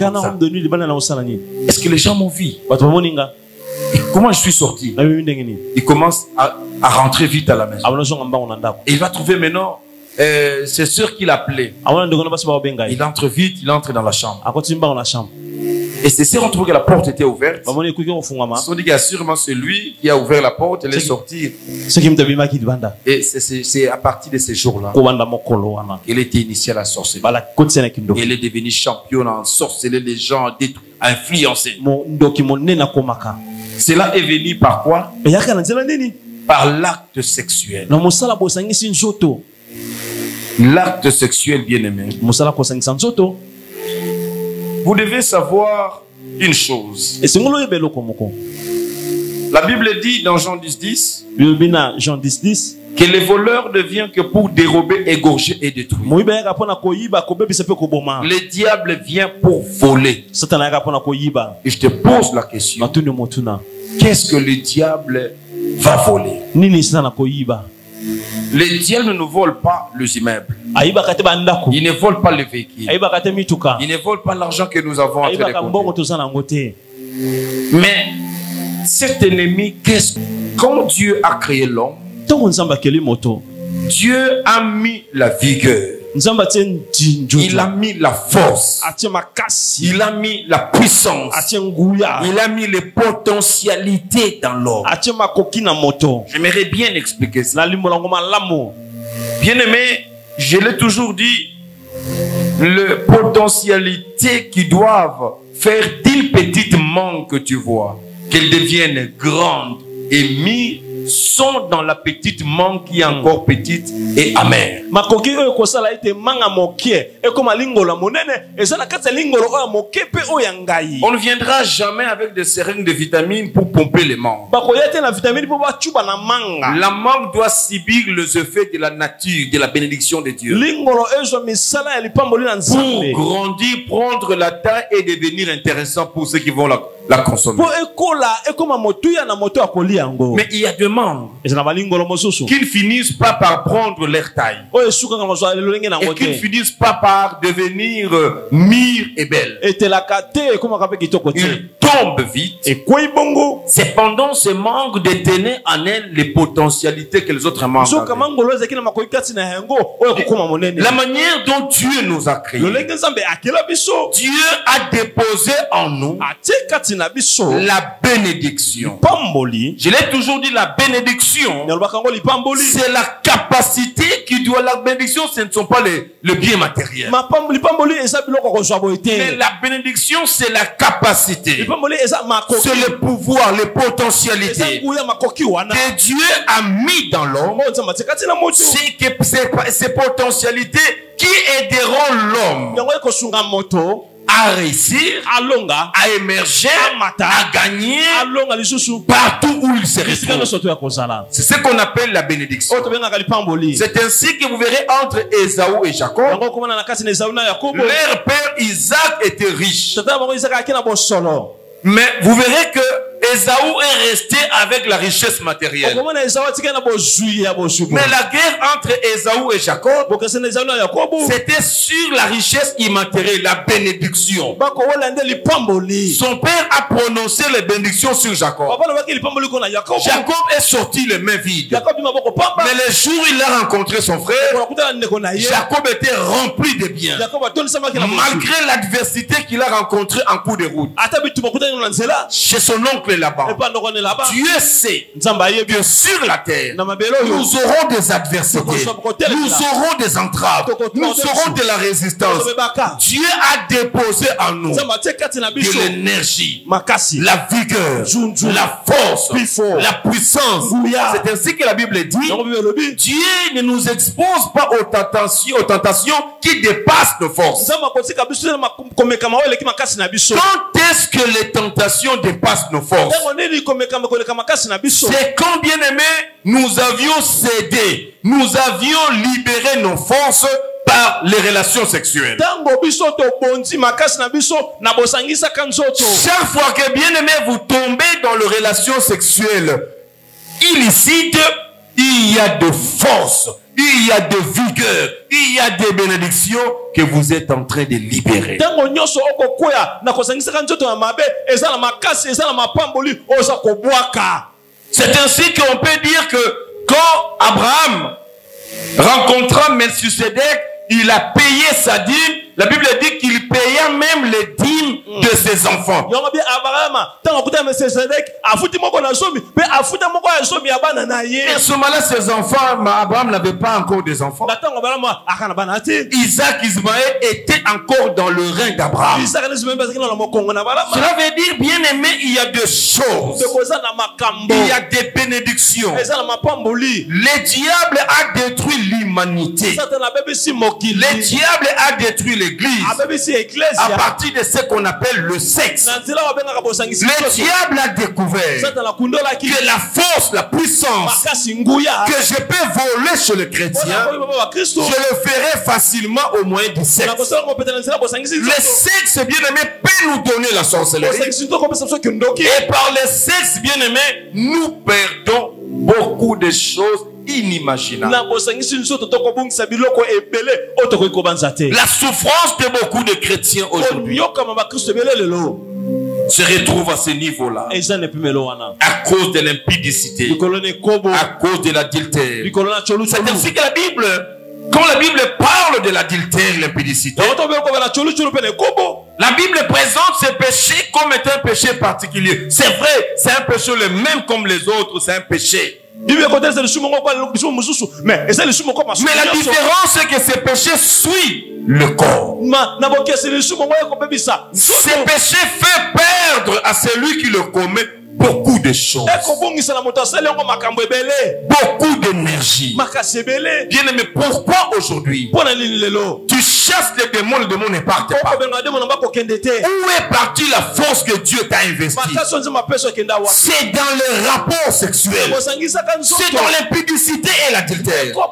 Est-ce que les gens m'ont vu? Et comment je suis sorti? Il commence à rentrer vite à la maison. Et il va trouver maintenant c'est sûr qu'il appelait. Il entre vite, il entre dans la chambre. Et c'est sûr, on trouve que la porte était ouverte. Ils sont dit qu'il y a sûrement celui qui a ouvert la porte et est sorti. Et c'est à partir de ces jours-là qu'il était initié à la sorcellerie. Il est devenu champion en sorcellerie, les gens ont détruit, influencé. Cela est venu par quoi? Par l'acte sexuel. L'acte sexuel, bien-aimé. Vous devez savoir une chose. La Bible dit dans Jean 10, que le voleur ne vient que pour dérober, égorger et détruire. Le diable vient pour voler. Et je te pose la question. Qu'est-ce que le diable va voler? Le diable ne vole pas les immeubles. Il ne vole pas les véhicules. Il ne vole pas l'argent que nous avons entre les comptes. Mais cet ennemi, quand Dieu a créé l'homme, Dieu a mis la vigueur. Il a mis la force. Il a mis la puissance. Il a mis les potentialités dans l'homme. J'aimerais bien expliquer ça. Bien aimé, je l'ai toujours dit, les potentialités qui doivent faire d'une petite mangue que tu vois, qu'elles deviennent grandes et mises, sont dans la petite mangue qui est encore petite et amère. On ne viendra jamais avec des seringues de vitamines pour pomper les mangues. La mangue doit subir les effets de la nature, de la bénédiction de Dieu. Pour grandir, prendre la taille et devenir intéressant pour ceux qui vont la consommer. Mais il y a des membres qui ne finissent pas par prendre leur taille et qui ne finissent pas par devenir mûrs et belles. Ils tombent vite. C'est pendant ce manque de tenir en elles les potentialités que les autres membres avaient. La manière dont Dieu nous a créés, Dieu a déposé en nous la bénédiction. Je l'ai toujours dit, la bénédiction, c'est la capacité qui doit. La bénédiction, ce ne sont pas le bien matériel. Mais la bénédiction, c'est la capacité. C'est le pouvoir, les potentialités que Dieu a mis dans l'homme. C'est que ces potentialités qui aideront l'homme à réussir, à émerger, à gagner partout où il se retrouve. C'est ce qu'on appelle la bénédiction. C'est ainsi que vous verrez entre Ésaü et Jacob, leur père Isaac était riche. Mais vous verrez que Ésaü est resté avec la richesse matérielle. Mais la guerre entre Ésaü et Jacob, c'était sur la richesse immatérielle, la bénédiction. Son père a prononcé les bénédictions sur Jacob. Jacob est sorti les mains vides. Mais le jour où il a rencontré son frère, Jacob était rempli de biens. Malgré l'adversité qu'il a rencontrée en cours de route. Chez son oncle là-bas. Dieu sait que sur la terre, nous aurons des adversités, nous aurons des entraves, nous aurons de la résistance. Dieu a déposé en nous de l'énergie, la vigueur, la force, la puissance. C'est ainsi que la Bible dit, Dieu ne nous expose pas aux tentations qui dépassent nos forces. Quand est-ce que les tentations dépassent nos forces? C'est quand, bien aimé, nous avions cédé, nous avions libéré nos forces par les relations sexuelles. Chaque fois que, bien aimé, vous tombez dans les relations sexuelles illicites, il y a de force, il y a de vigueur, il y a des bénédictions que vous êtes en train de libérer. C'est ainsi qu'on peut dire que quand Abraham rencontra Melchisedec, il a payé sa dîme. La Bible dit qu'il paya même les dîmes de ses enfants. Et à ce moment-là, ses enfants, Abraham n'avait pas encore des enfants. Isaac, Ismaël étaient encore dans le règne d'Abraham. Cela veut dire, bien aimé, il y a des choses. Il y a des bénédictions. Le diable a détruit l'humanité. Le diable a détruit l'église à partir de ce qu'on appelle le sexe. Le diable a découvert que la force, la puissance que je peux voler chez le chrétien, je le ferai facilement au moyen du sexe. Le sexe, bien aimé, peut nous donner la sorcellerie. Et par le sexe, bien aimé, nous perdons beaucoup de choses inimaginable. La souffrance de beaucoup de chrétiens aujourd'hui se retrouve à ce niveau-là à cause de l'impudicité, à cause de l'adultère. C'est ainsi que la Bible, quand la Bible parle de l'adultère, l'impudicité, la Bible présente ce péché comme étant un péché particulier. C'est vrai, c'est un péché le même comme les autres, c'est un péché. Mais la différence c'est que ce péché suit le corps. Ce péché fait perdre à celui qui le commet beaucoup de choses, beaucoup d'énergie. Bien aimé, pourquoi aujourd'hui tu chasses les démons ne partent pas. Où est partie la force que Dieu t'a investie? C'est dans le rapport sexuel. C'est dans l'impudicité et l'adultère. Quand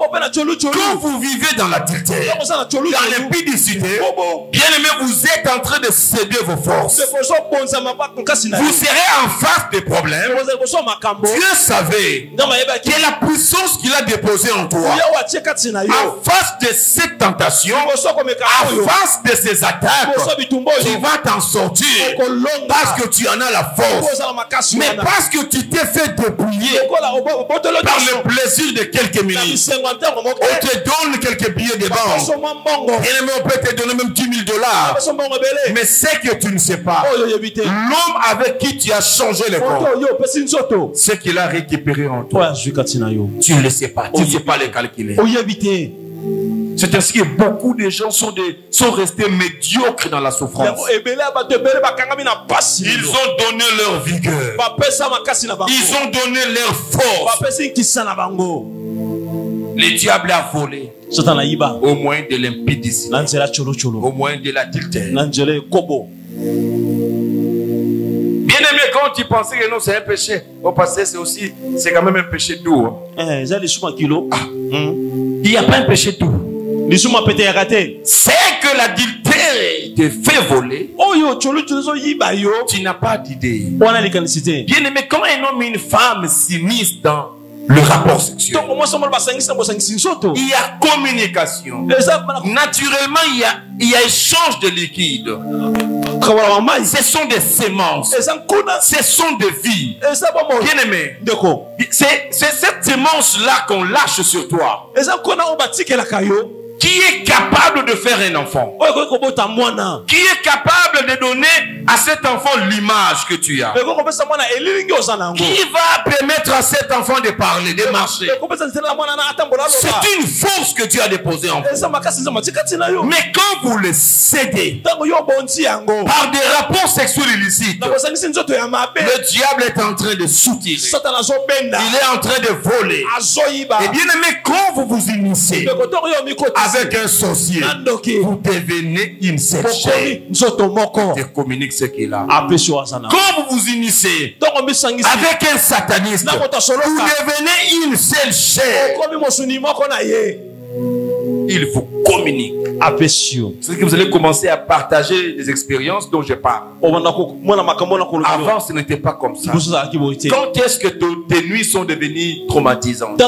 vous vivez dans l'adultère, dans l'impudicité, bien aimé, vous êtes en train de céder vos forces. Vous serez en face des problèmes. Dieu savait que la puissance qu'il a déposée en toi, en face de cette tentation, en face de ces attaques, tu vas t'en sortir parce que tu en as la force, mais parce que tu t'es fait dépouiller par le plaisir de quelques minutes. On te donne quelques billets de banque. On peut te donner même $10,000. Mais c'est que tu ne sais pas. L'homme avec qui tu as changé le corps, c'est qu'il a récupéré en toi. Tu ne le sais pas. Tu ne sais pas le calculer. C'est ainsi que beaucoup de gens sont restés médiocres dans la souffrance. Ils ont donné leur vigueur. Ils ont donné leur force. Le diable a volé au moyen de l'impudicité, au moyen de l'adultère. Bien aimé, quand tu pensais que non, c'est un péché, au passé, c'est quand même un péché doux. Il n'y a pas un péché doux. C'est que l'adultère te fait voler. Tu n'as pas d'idée. Bien aimé, quand un homme et une femme s'unissent dans le rapport sexuel, il y a communication. Naturellement, il y a échange de liquide. Ce sont des sémences. Ce sont des vies. Bien aimé, c'est cette sémence-là qu'on lâche sur toi, qui est capable de faire un enfant, qui est capable de donner à cet enfant l'image que tu as, qui va permettre à cet enfant de parler, de marcher. C'est une force que Dieu a déposée en vous. Mais quand vous le cédez par des rapports sexuels illicites, le diable est en train de soutirer, il est en train de voler. Et bien aimé, quand vous vous unissez avec un sorcier, vous devenez une seule chair. Je communique ce qu'il a. Quand vous vous unissez avec un sataniste, vous devenez une seule chair. Il vous communique. C'est que vous allez commencer à partager des expériences dont je parle. Avant, ce n'était pas comme ça. Quand est-ce que tes nuits sont devenues traumatisantes?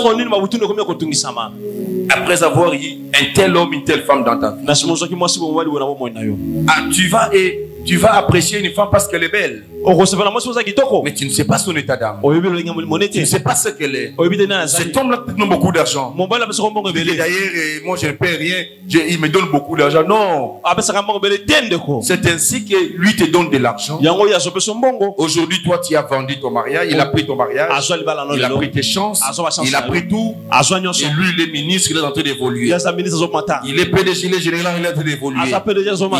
Après avoir eu un tel homme, une telle femme dans ta vie. Tu vas apprécier une femme parce qu'elle est belle. Mais tu ne sais pas son état d'âme. Tu ne sais pas ce qu'elle est. Cet homme-là te donne beaucoup d'argent. D'ailleurs, moi je ne paie rien. Il me donne beaucoup d'argent. Non. C'est ainsi que lui te donne de l'argent. Aujourd'hui, toi, tu as vendu ton mariage. Il a pris ton mariage. Il a pris tes chances. Il a pris tout. Et lui, il est ministre. Il est en train d'évoluer. Il est PDG, il est général. Il est en train d'évoluer.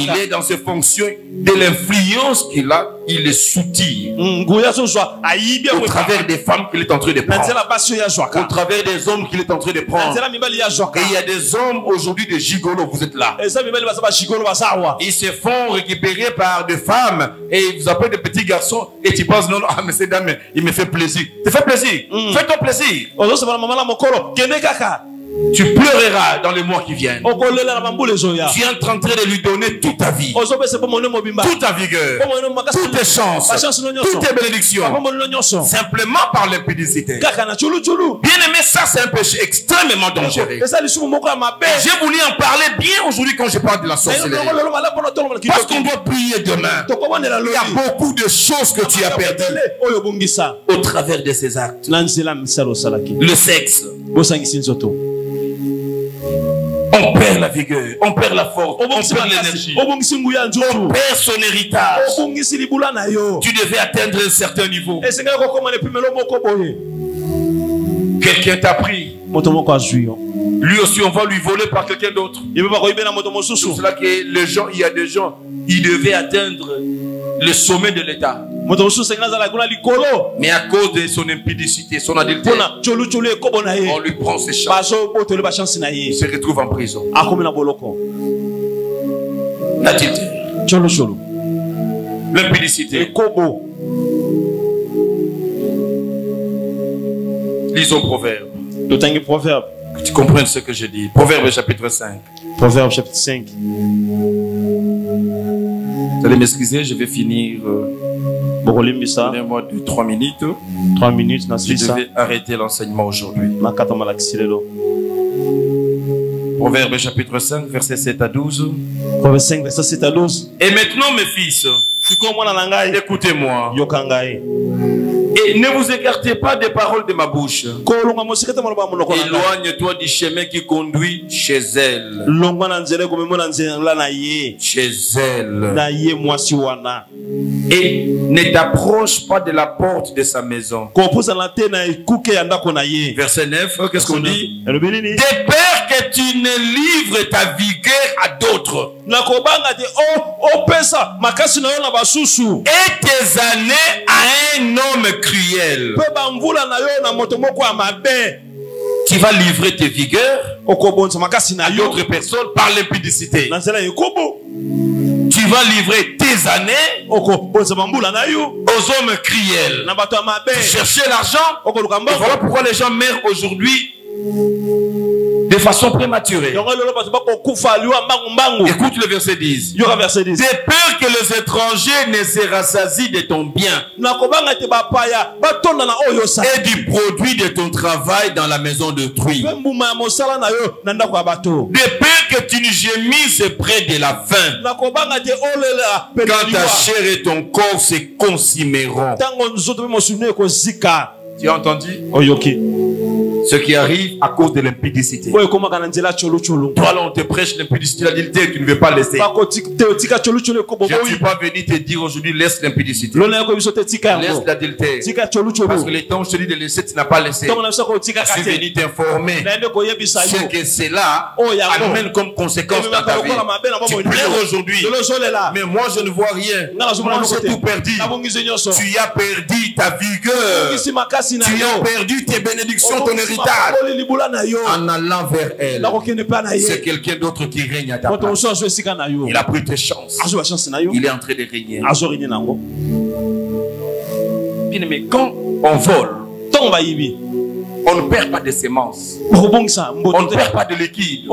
Il est dans ses fonctions. De l'influence qu'il a, il est soutient au travers des femmes qu'il est en train de prendre, au travers des hommes qu'il est en train de prendre. Et il y a des hommes aujourd'hui de gigolos, vous êtes là. Ils se font récupérer par des femmes et ils vous appellent des petits garçons et tu penses non, mais cette dame, il me fait plaisir. Te fait plaisir. Fais-toi plaisir. Tu pleureras dans les mois qui viennent. Tu es en train de lui donner toute ta vie, toute ta vigueur, toutes tes chances, toutes tes bénédictions, simplement par l'impudicité. Bien aimé, ça c'est un péché extrêmement dangereux. J'ai voulu en parler bien aujourd'hui quand je parle de la sorcellerie, parce qu'on doit prier demain. Il y a beaucoup de choses que tu as perdues au travers de ces actes. Le sexe. On perd la vigueur, on perd la force, on perd l'énergie, on perd son héritage. Tu devais atteindre un certain niveau. Quelqu'un t'a pris. Lui aussi, on va lui voler par quelqu'un d'autre. C'est pour cela que les gens, il y a des gens, ils devaient atteindre le sommet de l'État. Mais à cause de son impudicité, son adultère, on lui prend ses chances. Il se retrouve en prison. L'adultère. L'impudicité. Lisons Proverbe. Que tu comprennes ce que je dis. Proverbe chapitre 5. Proverbe chapitre 5. Vous allez m'excuser, je vais finir. Donnez-moi 3 minutes. 3 minutes. Je devais arrêter l'enseignement aujourd'hui. Proverbe chapitre 5, verset 7 à 12. Proverbe 5, verset 7 à 12. Et maintenant, mes fils, écoutez-moi. Et ne vous écartez pas des paroles de ma bouche. Éloigne-toi du chemin qui conduit chez elle. Chez elle. Et ne t'approche pas de la porte de sa maison. Verset 9, qu'est-ce qu'on dit? De peur que tu ne livres ta vigueur à d'autres. Et tes années à un homme cruel. Tu vas livrer tes vigueurs à d'autres personnes par l'impudicité. Tu vas livrer tes années aux hommes cruels. Tu cherchais l'argent. Et voilà pourquoi les gens meurent aujourd'hui de façon prématurée. Écoute le verset 10. De peur que les étrangers ne se rassasient de ton bien et du produit de ton travail dans la maison d'autrui. De peur que tu ne gémisses près de la faim quand ta chair et ton corps se consumeront. Tu as entendu? Ce qui arrive à cause de l'impudicité. Toi là on te prêche l'impudicité, l'adultère, tu ne veux pas laisser. Je ne suis pas venu te dire aujourd'hui laisse l'impudicité. Laisse l'adultère. Parce que les temps où je te dis de laisser, tu n'as pas laissé. Je suis venu t'informer ce que cela amène comme conséquence dans ta vie. Tu pleures aujourd'hui. Mais moi je ne vois rien. Moi j'ai tout perdu. Tu as perdu ta vigueur. Tu as perdu tes bénédictions, ton héritage. En allant vers elle, c'est quelqu'un d'autre qui règne à ta place. Il a pris tes chances. Il est en train de régner. Bien aimé, quand on vole, on ne perd pas de semences. On ne perd pas de liquide.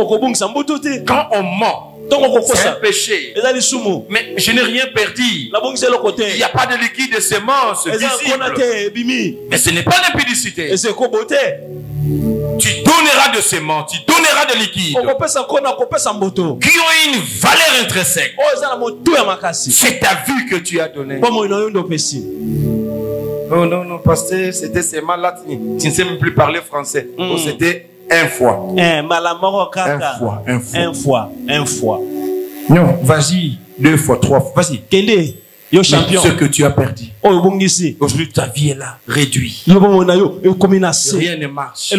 Quand on ment, c'est un péché. Mais je n'ai rien perdu. Il n'y a pas de liquide de semences visibles. Mais ce n'est pas l'impudicité. Tu donneras de semences, tu donneras de liquide qui ont une valeur intrinsèque. C'est ta vue que tu as donnée. Non, pasteur, c'était seulement là. Tu ne sais même plus parler français. C'était un fois. Un fois. Non, vas-y, 2 fois, 3 fois. Vas-y. Ce que tu as perdu. Aujourd'hui, ta vie est là, réduite. Rien ne marche.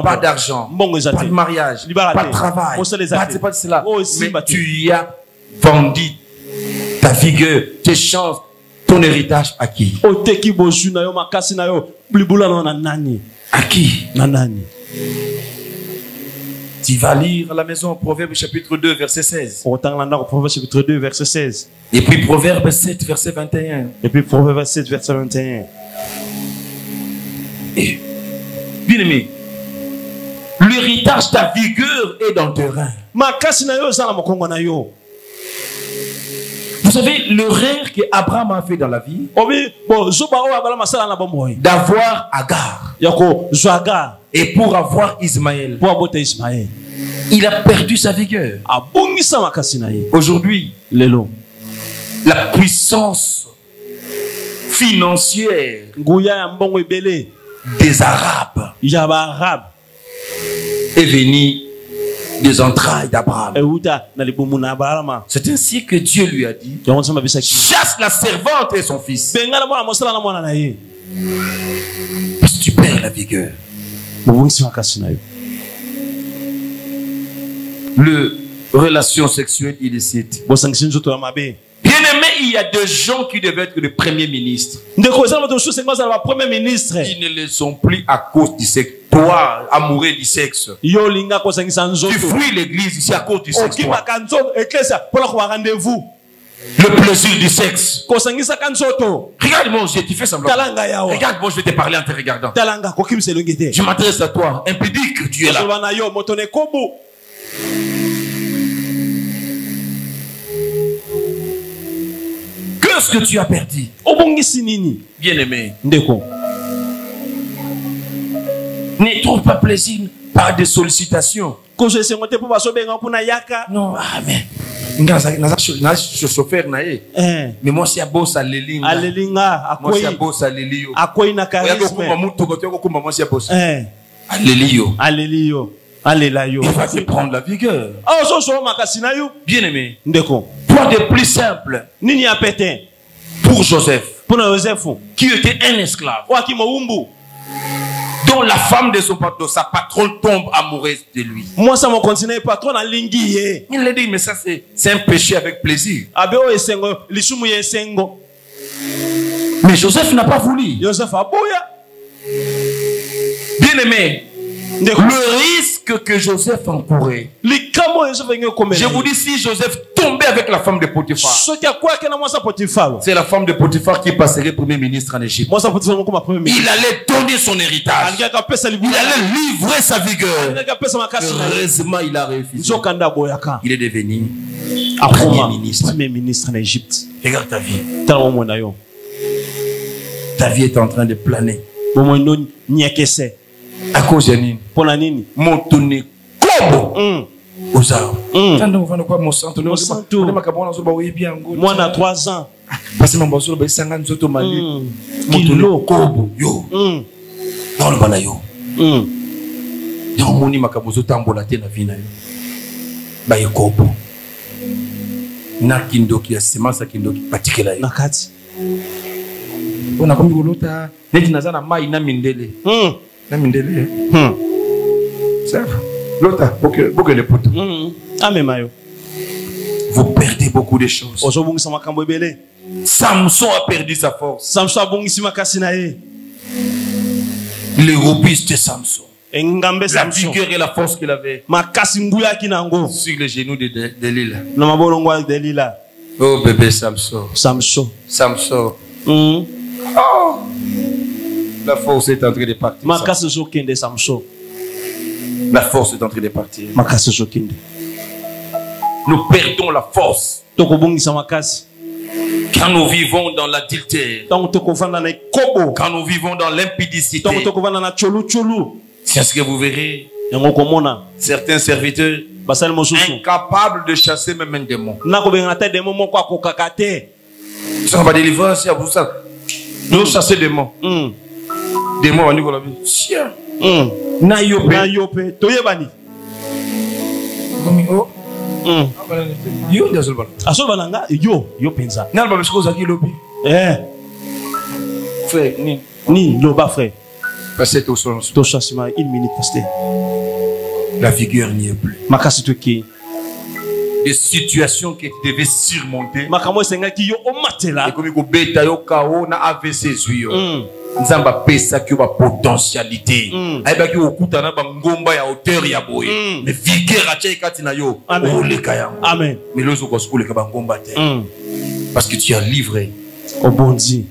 Pas d'argent, pas de mariage, pas de travail, pas de cela. Mais tu as vendu ta vigueur, tes chances, ton héritage à qui? À qui? Tu vas lire à la maison Proverbe chapitre 2 verset 16. Proverbe chapitre 2 verset 16. Et puis Proverbe 7 verset 21. Et puis Proverbe 7 verset 21. Et bien aimé, l'héritage, ta vigueur est dans tes reins. Vous savez l'erreur que Abraham a fait dans la vie, d'avoir Agar. Et pour avoir Ismaël, il a perdu sa vigueur. Aujourd'hui, la puissance financière des Arabes est venue des entrailles d'Abraham. C'est ainsi que Dieu lui a dit: chasse la servante et son fils. Parce que tu perds la vigueur. Le relation sexuelle illicite. Bien aimé, il y a des gens qui devaient être le premier ministre. Ils ne le sont plus à cause du secteur Toi, amoureux du sexe, tu fuis l'église ici à cause du sexe. Toi. Le plaisir du sexe. Regarde-moi aux yeux, tu fais semblant. Regarde-moi, je vais te parler en te regardant. Je m'adresse à toi, impudique, tu es là. Qu'est-ce que tu as perdu? Bien-aimé, ne trouve pas plaisir par des sollicitations. Non, amen. Je chauffeur naé. Mais moi c'est à boss à l'élinga. Moi c'est à boss à l'élio. Il va te prendre la vigueur. Bien-aimé. Toi de plus simple. Pour Joseph, qui était un esclave, dont la femme de son patron, sa patronne, tombe amoureuse de lui. Moi, ça m'a continué patron à lingi. Il a dit, mais ça, c'est un péché avec plaisir. Mais Joseph n'a pas voulu. Bien aimé, le risque que Joseph encourait. Je vous dis, si Joseph tombait avec la femme de Potiphar, c'est la femme de Potiphar qui passerait premier ministre en Égypte. Il allait donner son héritage. Il allait livrer sa vigueur. Heureusement, il a refusé. Il est devenu premier ministre en Égypte. Regarde ta vie. Ta vie est en train de planer. À cause de Nini. Pour la Nini. Montoné comme aux arbres. Moi, on a 3 ans. Parce que mon beau, c'est un auto mali. Kilo kobo yo. Non, le banayo. Yo moni makabozo tambola te na vina yo. Ba yo kobo. Na kindoki ya semence kindoki patikela yo. Nakati. On a comme golota. Neti nazana mai na mindele. Vous perdez beaucoup de choses. Samson a perdu sa force. Le robuste Samson. La vigueur et la force qu'il avait sur les genoux de Delilah. Oh bébé Samson. Samson. Oh. La force est en train de partir. La force est en train de partir. Nous perdons la force. Quand nous vivons dans l'adultère. Quand nous vivons dans l'impudicité. C'est ce que vous verrez. Certains serviteurs incapables de chasser même un démon. Ça va délivrer, c'est à vous ça. Nous chasser des démons. Des mots, on dit qu'on a vu. Chien. Na yope. Toyebani. Yo, Asolbananga. Yo pensa. N'a pas besoin de lobi. Frère, ni loba frère. Passez au sens. Ton chassement, 1 minute pasteur. La vigueur n'y est plus. Makasitoki. Des situations qui devaient surmonter. Makamo senga ki yo omatela. Et comme ko beta yo kao na AVC zuyo. Nzamba pesa ki ba potentialité. Aiba ki okuta na ba ngomba ya hauteur ya boye. Mais vigueur acha ikati na yo. Oleka ya. Amen. Mais lozo ko skole ka ba ngomba te. Parce que tu as livré au bon Dieu.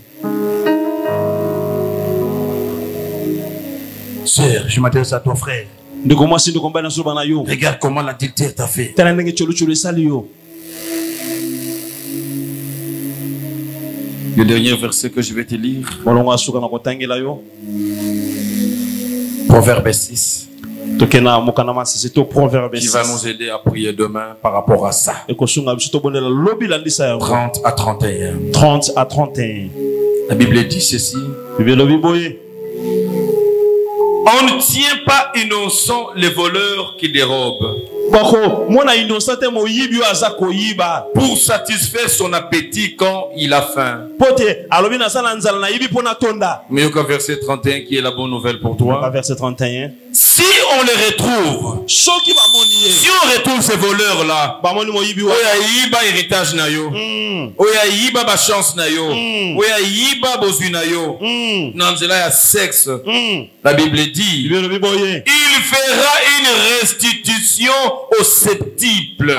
Sœur, je m'adresse à ton frère. Regarde comment l'adultère t'a fait. Le dernier verset que je vais te lire. Proverbe 6. Qui va nous aider à prier demain par rapport à ça. 30 à 31. 30 à 31. La Bible dit ceci. On ne tient pas innocent les voleurs qui dérobent. pour satisfaire son appétit quand il a faim. Mais au verset 31 qui est la bonne nouvelle pour toi. Verset 31. Si on les retrouve, si on retrouve ces voleurs-là, oya yiba héritage na yo, oya yiba ba chance na yo, oya yiba bozwi na yo, nanzela ya sexe, la Bible dit, il fera une restitution au septuple.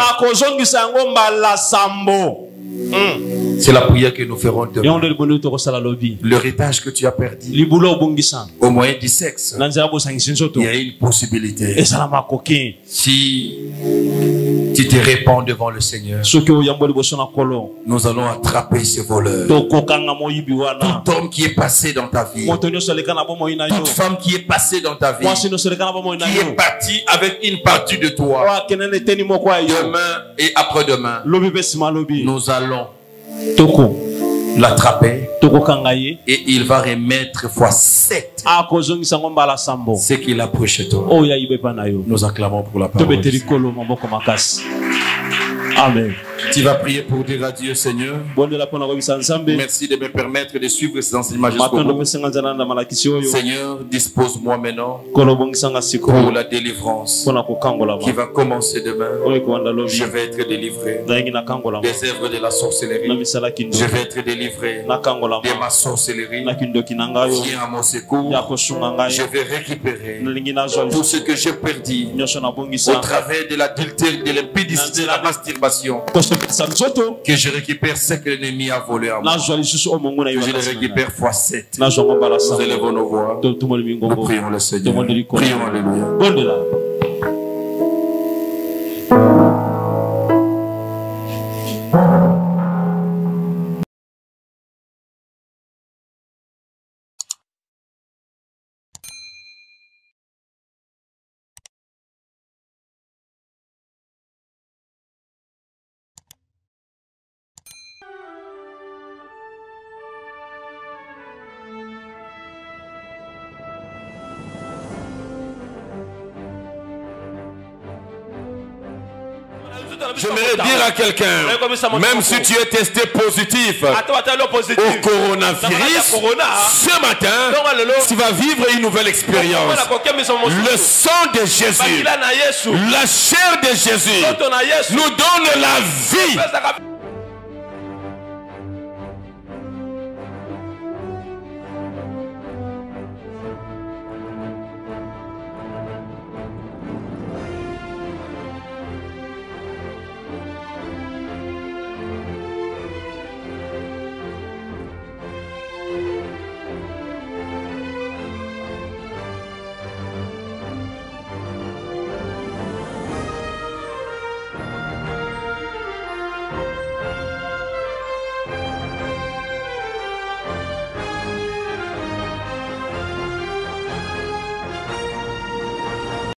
C'est la prière que nous ferons demain. L'héritage que tu as perdu au moyen du sexe, il y a une possibilité. Si tu te répands devant le Seigneur, nous allons attraper ces voleurs. Tout homme qui est passé dans ta vie, toute femme qui est passée dans ta vie, qui est partie avec une partie de toi, demain et après-demain, nous allons l'attraper et il va remettre fois 7 ce qu'il a pris chez toi. Nous acclamons pour la parole. Amen. Tu vas prier pour dire à Dieu, Seigneur, merci de me permettre de suivre ces enseignements jusqu'au bout. Seigneur, dispose-moi maintenant pour la délivrance qui va commencer demain. Je vais être délivré des œuvres de la sorcellerie. Je vais être délivré de ma sorcellerie. Viens à mon secours. Je vais récupérer tout ce que j'ai perdu au travers de l'adultère, de l'impudicité, de la masturbation. Que je récupère ce que l'ennemi a volé à moi. Que je le récupère fois 7. Nous élevons nos voix. Nous prions le Seigneur. Prions, alléluia. J'aimerais dire à quelqu'un, même si tu es testé positif au coronavirus, ce matin, tu vas vivre une nouvelle expérience. Le sang de Jésus, la chair de Jésus nous donne la vie.